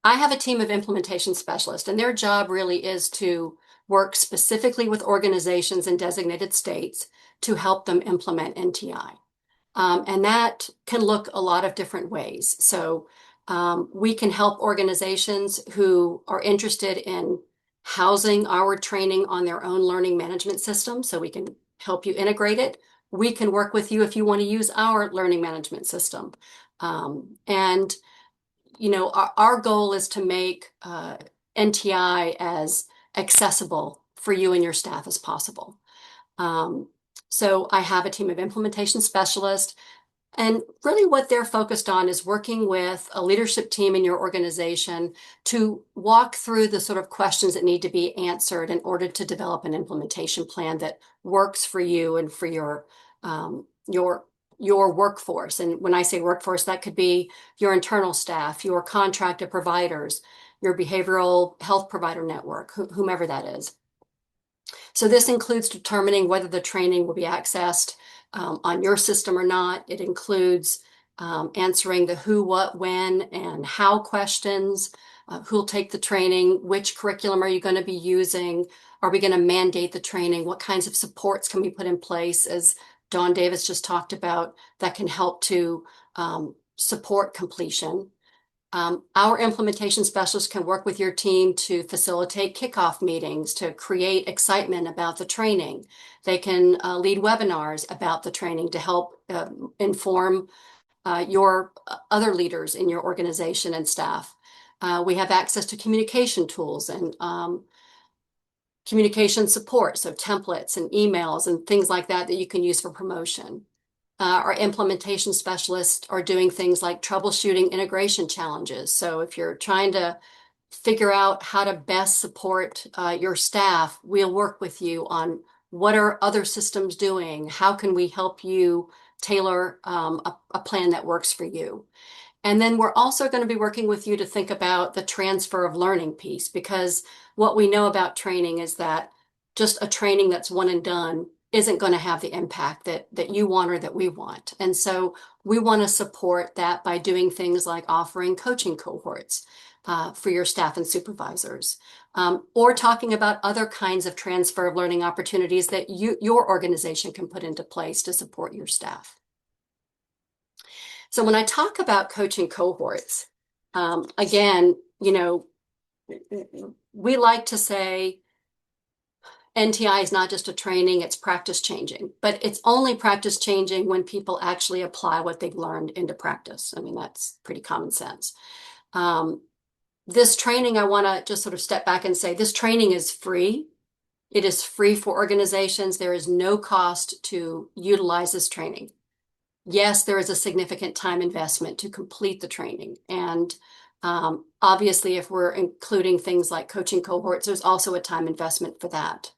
I have a team of implementation specialists, and their job really is to work specifically with organizations in designated states to help them implement NTI. And that can look a lot of different ways. So we can help organizations who are interested in housing our training on their own learning management system, so we can help you integrate it. We can work with you if you want to use our learning management system. And our goal is to make NTI as accessible for you and your staff as possible. So I have a team of implementation specialists, and really what they're focused on is working with a leadership team in your organization to walk through the sort of questions that need to be answered in order to develop an implementation plan that works for you and for your workforce. And when I say workforce, that could be your internal staff, your contracted providers, your behavioral health provider network, whomever that is. So this includes determining whether the training will be accessed on your system or not. It includes answering the who, what, when, and how questions. Who'll take the training? Which curriculum are you going to be using? Are we going to mandate the training? What kinds of supports can we put in place, as Dawn Davis just talked about, that can help to support completion? Our implementation specialists can work with your team to facilitate kickoff meetings, to create excitement about the training. They can lead webinars about the training to help inform your other leaders in your organization and staff. We have access to communication tools and communication support, so templates and emails and things like that that you can use for promotion. Our implementation specialists are doing things like troubleshooting integration challenges. So if you're trying to figure out how to best support your staff, we'll work with you on what are other systems doing? How can we help you tailor a plan that works for you? And then we're also going to be working with you to think about the transfer of learning piece, because what we know about training is that just a training that's one and done isn't going to have the impact that you want or that we want. And so we want to support that by doing things like offering coaching cohorts for your staff and supervisors, or talking about other kinds of transfer of learning opportunities that your organization can put into place to support your staff. So when I talk about coaching cohorts, again, we like to say NTI is not just a training, it's practice changing, but it's only practice changing when people actually apply what they've learned into practice. I mean, that's pretty common sense. This training, I want to just sort of step back and say this training is free. It is free for organizations. There is no cost to utilize this training. Yes, there is a significant time investment to complete the training. And obviously, if we're including things like coaching cohorts, there's also a time investment for that.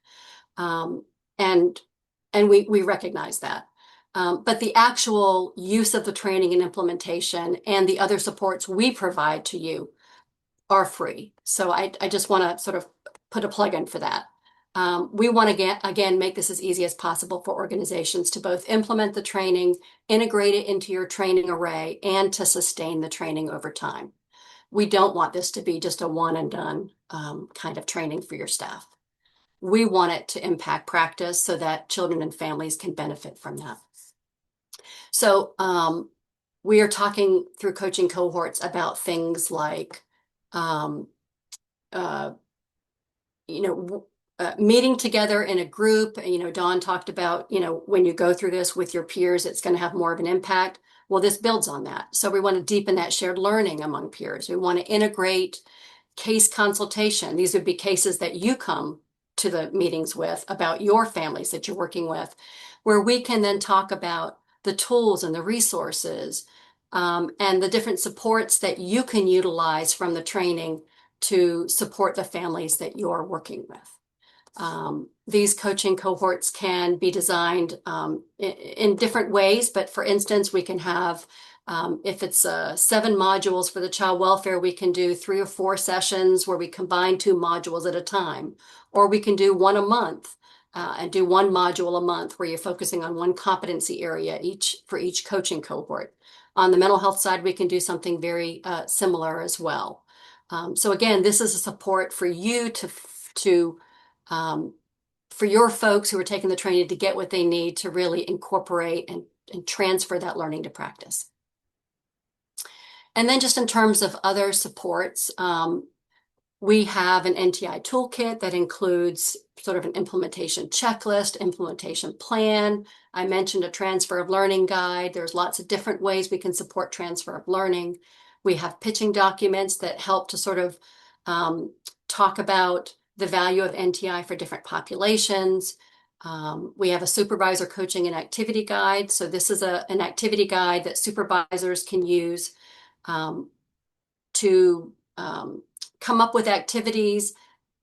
And we recognize that. But the actual use of the training and implementation and the other supports we provide to you are free. So I just want to sort of put a plug in for that. We want to again make this as easy as possible for organizations to both implement the training, integrate it into your training array, and to sustain the training over time. We don't want this to be just a one and done kind of training for your staff. We want it to impact practice so that children and families can benefit from that. So we are talking through coaching cohorts about things like meeting together in a group. Dawn talked about, when you go through this with your peers, it's going to have more of an impact. Well, this builds on that. So we want to deepen that shared learning among peers. We want to integrate case consultation. These would be cases that you come to the meetings with about your families that you're working with, where we can then talk about the tools and the resources and the different supports that you can utilize from the training to support the families that you're working with. These coaching cohorts can be designed in different ways, but for instance, we can have, if it's 7 modules for the child welfare, we can do 3 or 4 sessions where we combine 2 modules at a time, or we can do 1 a month and do one module a month where you're focusing on one competency area for each coaching cohort. On the mental health side, we can do something very similar as well. So again, this is a support for you for your folks who are taking the training to get what they need to really incorporate and transfer that learning to practice. And then just in terms of other supports, we have an NTI toolkit that includes sort of an implementation checklist, implementation plan. I mentioned a transfer of learning guide. There's lots of different ways we can support transfer of learning. We have pitching documents that help to sort of talk about the value of NTI for different populations. We have a supervisor coaching and activity guide. So this is an activity guide that supervisors can use to come up with activities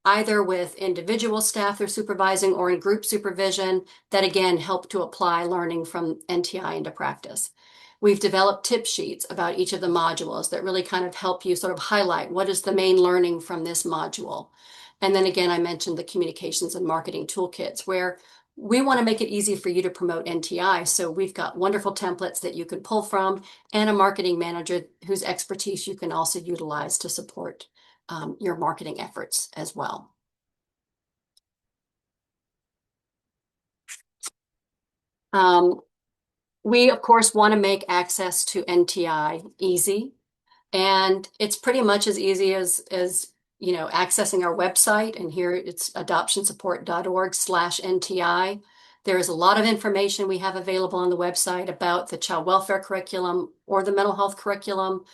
either with individual staff they're supervising or in group supervision that again help to apply learning from NTI into practice. We've developed tip sheets about each of the modules that really kind of help you sort of highlight what is the main learning from this module. And then again, I mentioned the communications and marketing toolkits where we want to make it easy for you to promote NTI. So we've got wonderful templates that you can pull from and a marketing manager whose expertise you can also utilize to support your marketing efforts as well. We, of course, want to make access to NTI easy. And it's pretty much as easy as accessing our website. And here it's adoptionsupport.org/NTI. There is a lot of information we have available on the website about the child welfare curriculum or the mental health curriculum.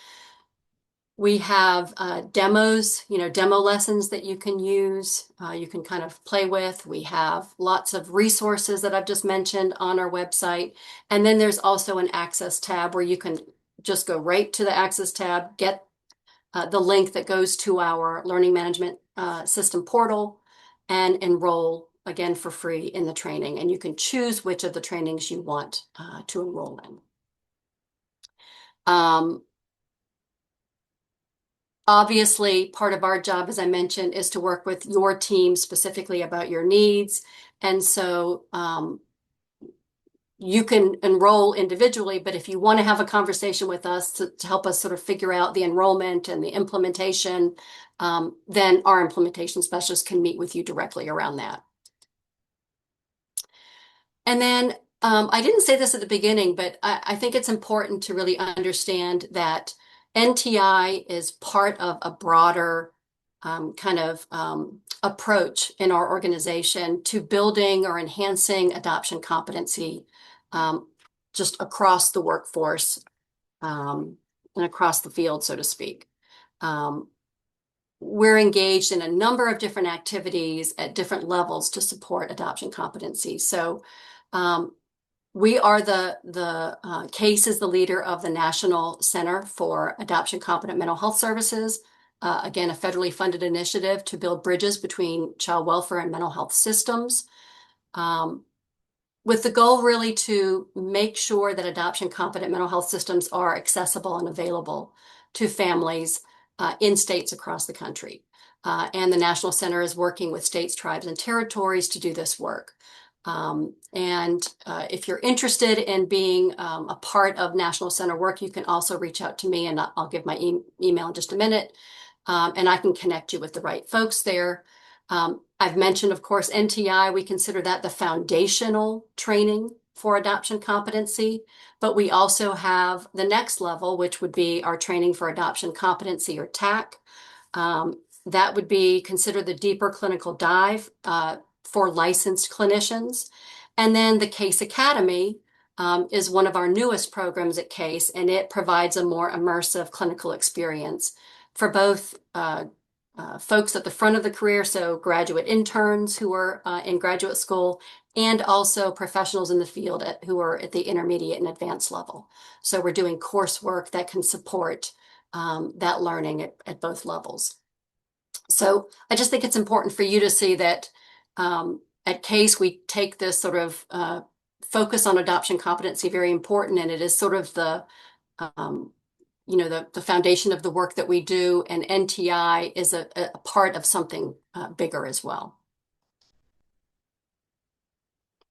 We have demos, demo lessons that you can use, you can kind of play with. We have lots of resources that I've just mentioned on our website. And then there's also an access tab where you can just go right to the access tab, get the link that goes to our learning management system portal and enroll again for free in the training. And you can choose which of the trainings you want to enroll in. Obviously, part of our job, as I mentioned, is to work with your team specifically about your needs. And so you can enroll individually, but if you want to have a conversation with us to help us sort of figure out the enrollment and the implementation, then our implementation specialist can meet with you directly around that. And then I didn't say this at the beginning, but I think it's important to really understand that NTI is part of a broader kind of approach in our organization to building or enhancing adoption competency just across the workforce and across the field, so to speak. We're engaged in a number of different activities at different levels to support adoption competency. So we are C.A.S.E is the leader of the National Center for Adoption Competent Mental Health Services. Again, a federally funded initiative to build bridges between child welfare and mental health systems. With the goal really to make sure that adoption competent mental health systems are accessible and available to families in states across the country. And the National Center is working with states, tribes, and territories to do this work. If you're interested in being a part of National Center work, you can also reach out to me, and I'll give my email in just a minute, and I can connect you with the right folks there. I've mentioned, of course, NTI. We consider that the foundational training for adoption competency, but we also have the next level, which would be our training for adoption competency, or TAC. That would be considered the deeper clinical dive for licensed clinicians. And then the C.A.S.E Academy is one of our newest programs at C.A.S.E, and it provides a more immersive clinical experience for both folks at the front of the career, so graduate interns who are in graduate school, and also professionals in the field who are at the intermediate and advanced level. So we're doing coursework that can support that learning at both levels. So I just think it's important for you to see that at C.A.S.E we take this sort of focus on adoption competency very important, and it is sort of the foundation of the work that we do, and NTI is a part of something bigger as well.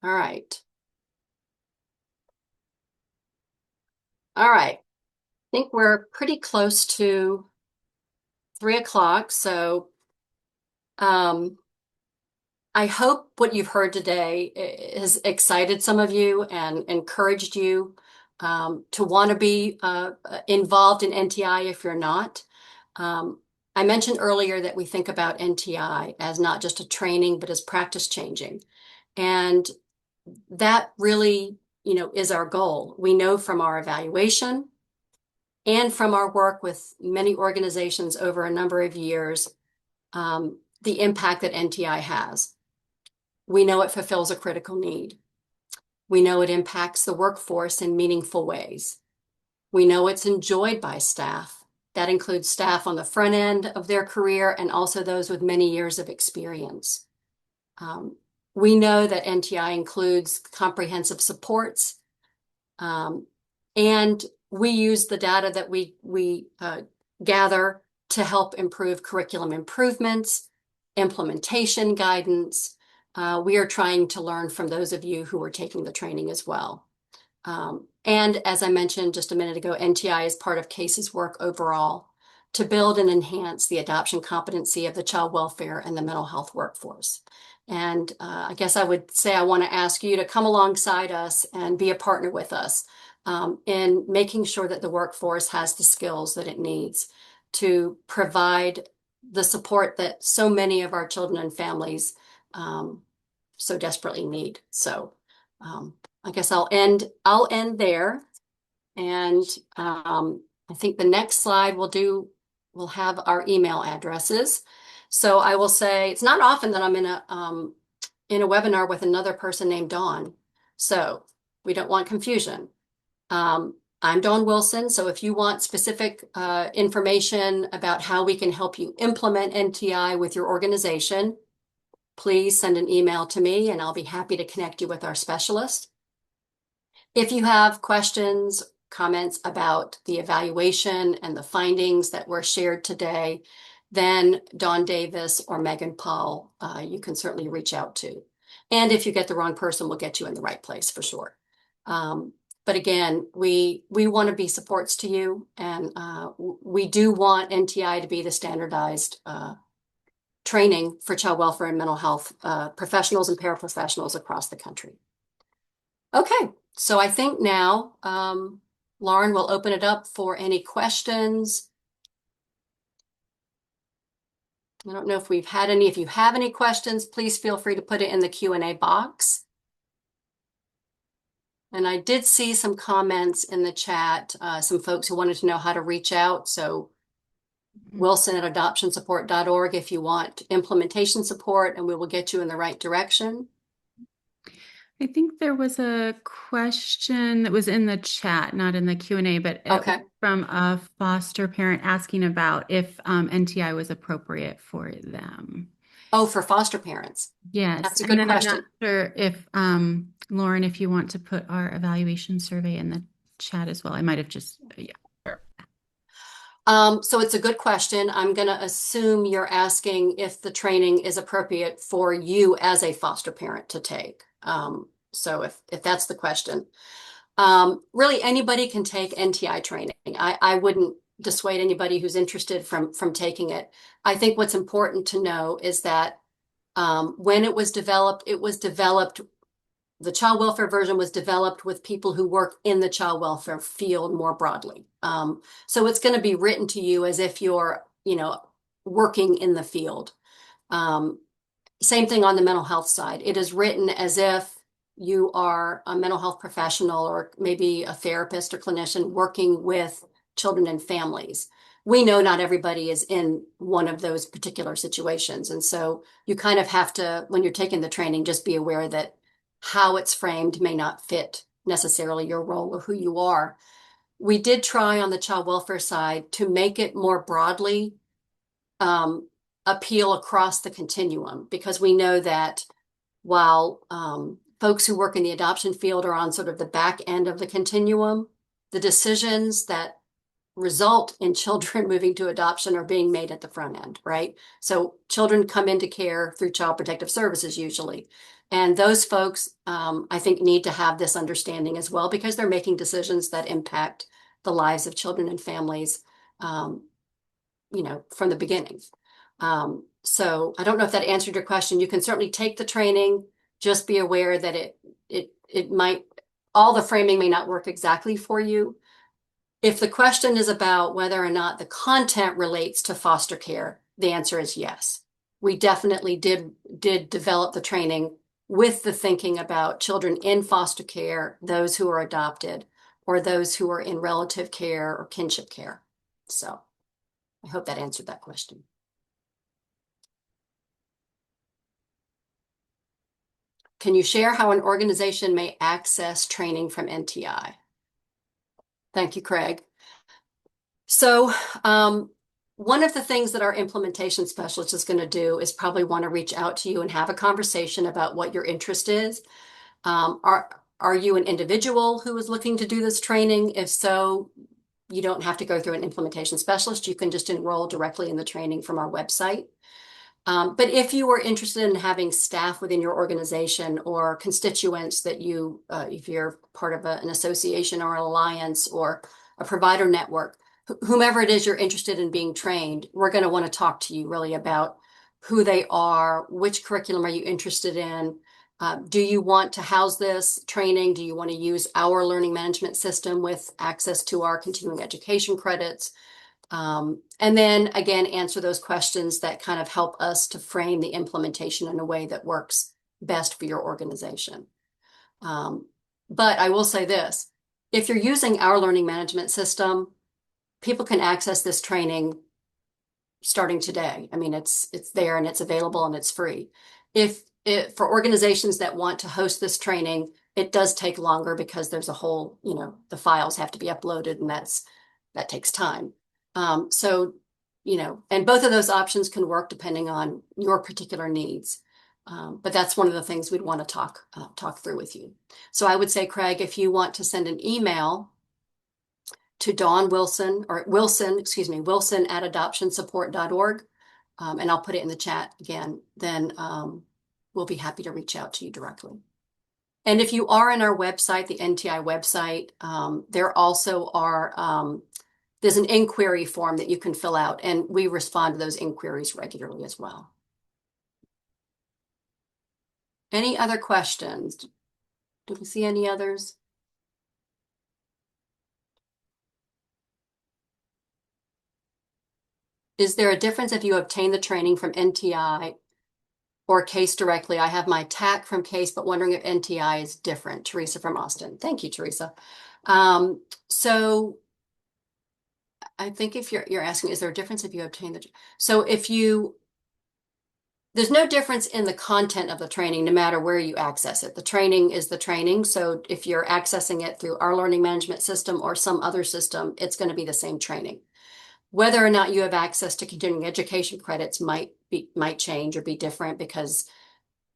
All right. All right. I think we're pretty close to 3 o'clock. So I hope what you've heard today has excited some of you and encouraged you to want to be involved in NTI if you're not. I mentioned earlier that we think about NTI as not just a training, but as practice changing. And that really, is our goal. We know from our evaluation and from our work with many organizations over a number of years, the impact that NTI has. We know it fulfills a critical need. We know it impacts the workforce in meaningful ways. We know it's enjoyed by staff. That includes staff on the front end of their career and also those with many years of experience. We know that NTI includes comprehensive supports, and we use the data that we gather to help improve curriculum improvements, implementation guidance. We are trying to learn from those of you who are taking the training as well. And as I mentioned just a minute ago, NTI is part of C.A.S.E's work overall to build and enhance the adoption competency of the child welfare and the mental health workforce. And I guess I would say I want to ask you to come alongside us and be a partner with us in making sure that the workforce has the skills that it needs to provide the support that so many of our children and families so desperately need. So I guess I'll end there. And I think the next slide we'll have our email addresses. So I will say it's not often that I'm in a webinar with another person named Dawn. So we don't want confusion. I'm Dawn Wilson. So if you want specific information about how we can help you implement NTI with your organization, please send an email to me and I'll be happy to connect you with our specialist. If you have questions, comments about the evaluation and the findings that were shared today, then Dawn Davis or Megan Paul, you can certainly reach out to. And if you get the wrong person, we'll get you in the right place for sure. But again, we want to be supports to you, and we do want NTI to be the standardized training for child welfare and mental health professionals and paraprofessionals across the country. Okay, so I think now Lauren will open it up for any questions. I don't know if we've had any. If you have any questions, please feel free to put it in the Q&A box. And I did see some comments in the chat, some folks who wanted to know how to reach out. So wilson@adoptionsupport.org if you want implementation support, and we will get you in the right direction. I think there was a question that was in the chat, not in the Q&A, but Okay. From a foster parent asking about if NTI was appropriate for them. Oh, for foster parents. Yes. That's a good question. I'm not sure if, Lauren, if you want to put our evaluation survey in the chat as well. I might have just, yeah. So it's a good question. I'm going to assume you're asking if the training is appropriate for you as a foster parent to take. So if that's the question, really anybody can take NTI training. I wouldn't dissuade anybody who's interested from taking it. I think what's important to know is that when it was developed, the child welfare version was developed with people who work in the child welfare field more broadly. So it's going to be written to you as if you're, working in the field. Same thing on the mental health side. It is written as if you are a mental health professional or maybe a therapist or clinician working with children and families. We know not everybody is in one of those particular situations. And so you kind of have to, when you're taking the training, just be aware that how it's framed may not fit necessarily your role or who you are. We did try on the child welfare side to make it more broadly appeal across the continuum, because we know that while folks who work in the adoption field are on sort of the back end of the continuum, the decisions that result in children moving to adoption are being made at the front end, right? So children come into care through Child Protective Services usually. And those folks, I think, need to have this understanding as well because they're making decisions that impact the lives of children and families, from the beginning. So I don't know if that answered your question. You can certainly take the training. Just be aware that it might, all the framing may not work exactly for you. If the question is about whether or not the content relates to foster care, the answer is yes. We definitely did develop the training with the thinking about children in foster care, those who are adopted, or those who are in relative care or kinship care. So I hope that answered that question. Can you share how an organization may access training from NTI? Thank you, Craig. So one of the things that our implementation specialist is going to do is probably want to reach out to you and have a conversation about what your interest is. Are you an individual who is looking to do this training? If so, you don't have to go through an implementation specialist. You can just enroll directly in the training from our website. But if you are interested in having staff within your organization or constituents that if you're part of an association or an alliance or a provider network, whomever it is you're interested in being trained, we're going to want to talk to you really about who they are, which curriculum are you interested in, do you want to house this training? Do you want to use our learning management system with access to our continuing education credits? And then again, answer those questions that kind of help us to frame the implementation in a way that works best for your organization. But I will say this, if you're using our learning management system, people can access this training starting today. I mean, it's there and it's available and it's free. For organizations that want to host this training, it does take longer because there's a whole, the files have to be uploaded and that takes time. And both of those options can work depending on your particular needs. But that's one of the things we'd want to talk through with you. So I would say, Craig, if you want to send an email to Dawn Wilson or Wilson at adoptionsupport.org, and I'll put it in the chat again, then we'll be happy to reach out to you directly. And if you are in our website, the NTI website, there also are there's an inquiry form that you can fill out, and we respond to those inquiries regularly as well. Any other questions? Do we see any others? Is there a difference if you obtain the training from NTI or C.A.S.E directly? I have my TAC from C.A.S.E, but wondering if NTI is different. Teresa from Austin. Thank you, Teresa. So I think if you're asking, is there a difference if you obtain there's no difference in the content of the training, no matter where you access it. The training is the training. So if you're accessing it through our learning management system or some other system, it's going to be the same training. Whether or not you have access to continuing education credits might change or be different, because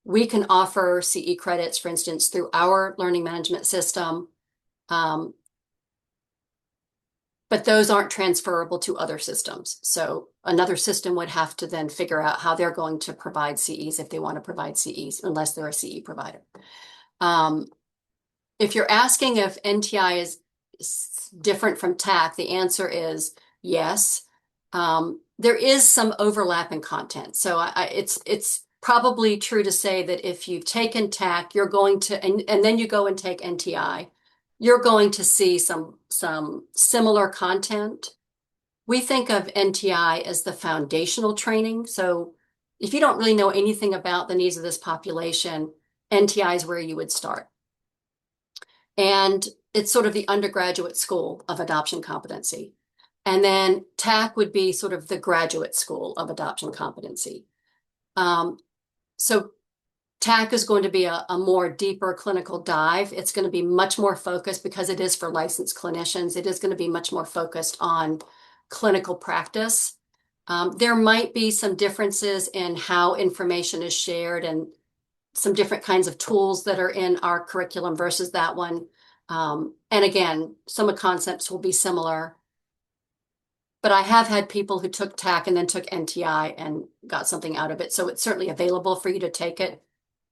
we can offer CE credits, for instance, through our learning management system. But those aren't transferable to other systems. So another system would have to then figure out how they're going to provide CEs if they want to provide CEs, unless they're a CE provider. If you're asking if NTI is different from TAC, the answer is yes. There is some overlap in content. So it's probably true to say that if you've taken TAC, you're going to, and then you go and take NTI, you're going to see some similar content. We think of NTI as the foundational training. So if you don't really know anything about the needs of this population, NTI is where you would start. And it's sort of the undergraduate school of adoption competency. And then TAC would be sort of the graduate school of adoption competency. So TAC is going to be a more deeper clinical dive. It's going to be much more focused, because it is for licensed clinicians. It is going to be much more focused on clinical practice. There might be some differences in how information is shared and some different kinds of tools that are in our curriculum versus that one. And again, some of the concepts will be similar. But I have had people who took TAC and then took NTI and got something out of it. So it's certainly available for you to take it.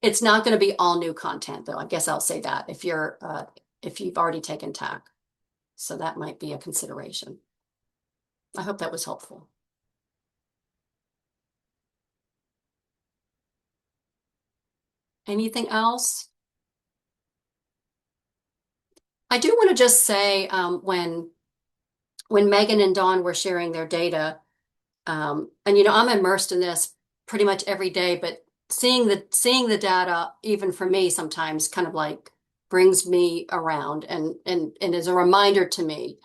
It's not going to be all new content, though. I guess I'll say that if you've already taken TAC. So that might be a consideration. I hope that was helpful. Anything else? I do want to just say when Megan and Dawn were sharing their data, and I'm immersed in this pretty much every day, but seeing the data, even for me, sometimes kind of like brings me around and is a reminder to me.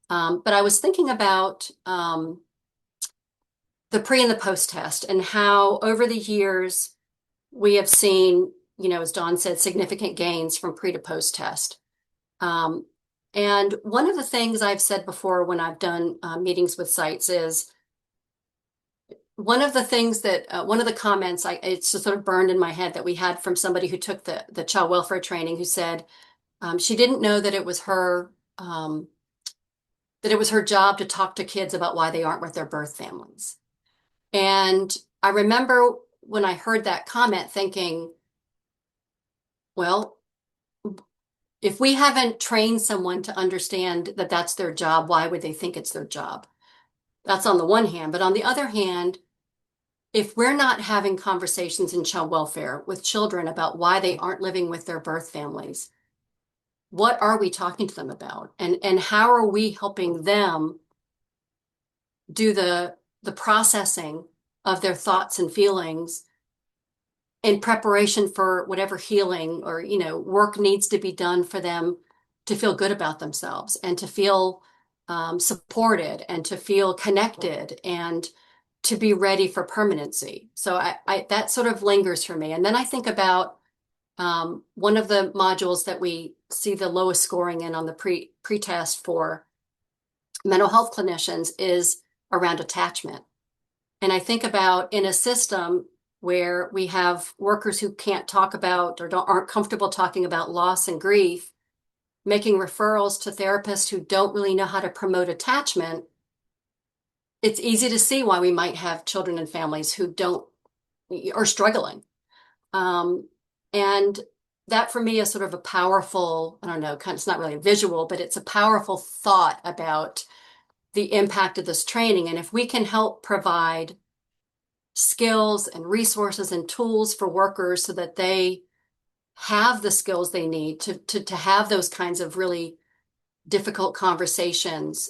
But I was thinking about the pre and the post test and how over the years we have seen, as Dawn said, significant gains from pre to post test. Um, and one of the things I've said before when I've done meetings with sites is one of the things that one of the comments it's just sort of burned in my head that we had from somebody who took the child welfare training who said she didn't know that it was her job to talk to kids about why they aren't with their birth families. And I remember when I heard that comment thinking, well, if we haven't trained someone to understand that that's their job, why would they think it's their job? That's on the one hand. But on the other hand, if we're not having conversations in child welfare with children about why they aren't living with their birth families, what are we talking to them about? And how are we helping them do the processing of their thoughts and feelings in preparation for whatever healing or work needs to be done for them to feel good about themselves and to feel supported and to feel connected and to be ready for permanency. So I that sort of lingers for me. And then I think about one of the modules that we see the lowest scoring in on the pre-test for mental health clinicians is around attachment. And I think about in a system where we have workers who can't talk about or aren't comfortable talking about loss and grief, making referrals to therapists who don't really know how to promote attachment, it's easy to see why we might have children and families who don't are struggling. And that for me is sort of a powerful, I don't know, it's not really a visual, but it's a powerful thought about the impact of this training. And if we can help provide skills and resources and tools for workers so that they have the skills they need to have those kinds of really difficult conversations,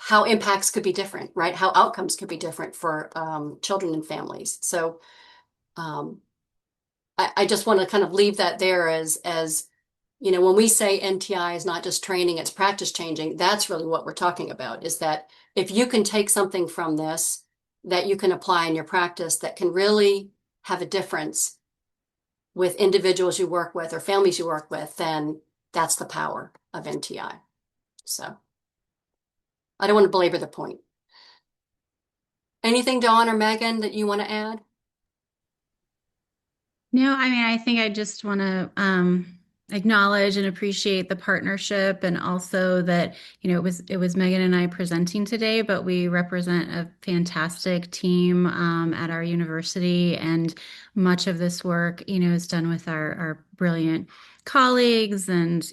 how impacts could be different, right? How outcomes could be different for children and families. So I just want to kind of leave that there as when we say NTI is not just training, it's practice changing, that's really what we're talking about, is that if you can take something from this that you can apply in your practice that can really have a difference with individuals you work with or families you work with, then that's the power of NTI. So I don't want to belabor the point. Anything, Dawn or Megan, that you want to add? No, I mean, I think I just want to acknowledge and appreciate the partnership, and also that it was Megan and I presenting today, but we represent a fantastic team at our university, and much of this work, is done with our brilliant colleagues, and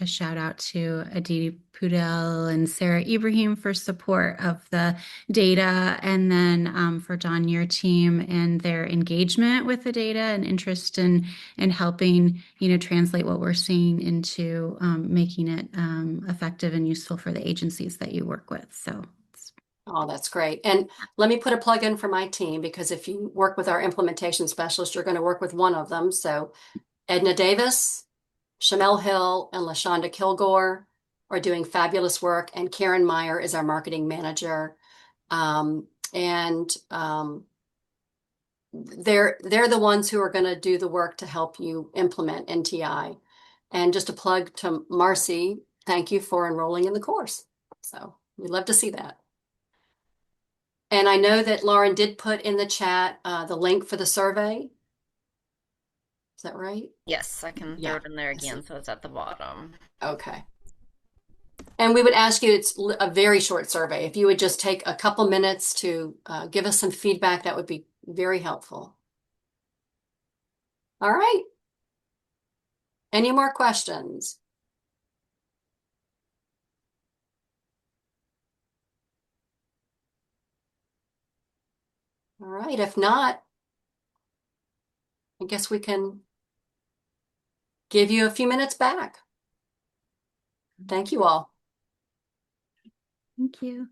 a shout out to Aditi Pudel and Sarah Ibrahim for support of the data, and then for Don, your team, and their engagement with the data and interest in helping translate what we're seeing into making it effective and useful for the agencies that you work with. So. Oh, that's great. And let me put a plug in for my team, because if you work with our implementation specialist, you're going to work with one of them. So Edna Davis, Shamel Hill, and LaShonda Kilgore are doing fabulous work. And Karen Meyer is our marketing manager. They're the ones who are going to do the work to help you implement NTI. And just a plug to Marcy, thank you for enrolling in the course. So we'd love to see that. And I know that Lauren did put in the chat the link for the survey. Is that right? Yes, I can throw Yeah, it in there I see. again, so it's at the bottom. Okay. And we would ask you, it's a very short survey. If you would just take a couple minutes to give us some feedback, that would be very helpful. All right. Any more questions? All right. If not, I guess we can give you a few minutes back. Thank you all. Thank you.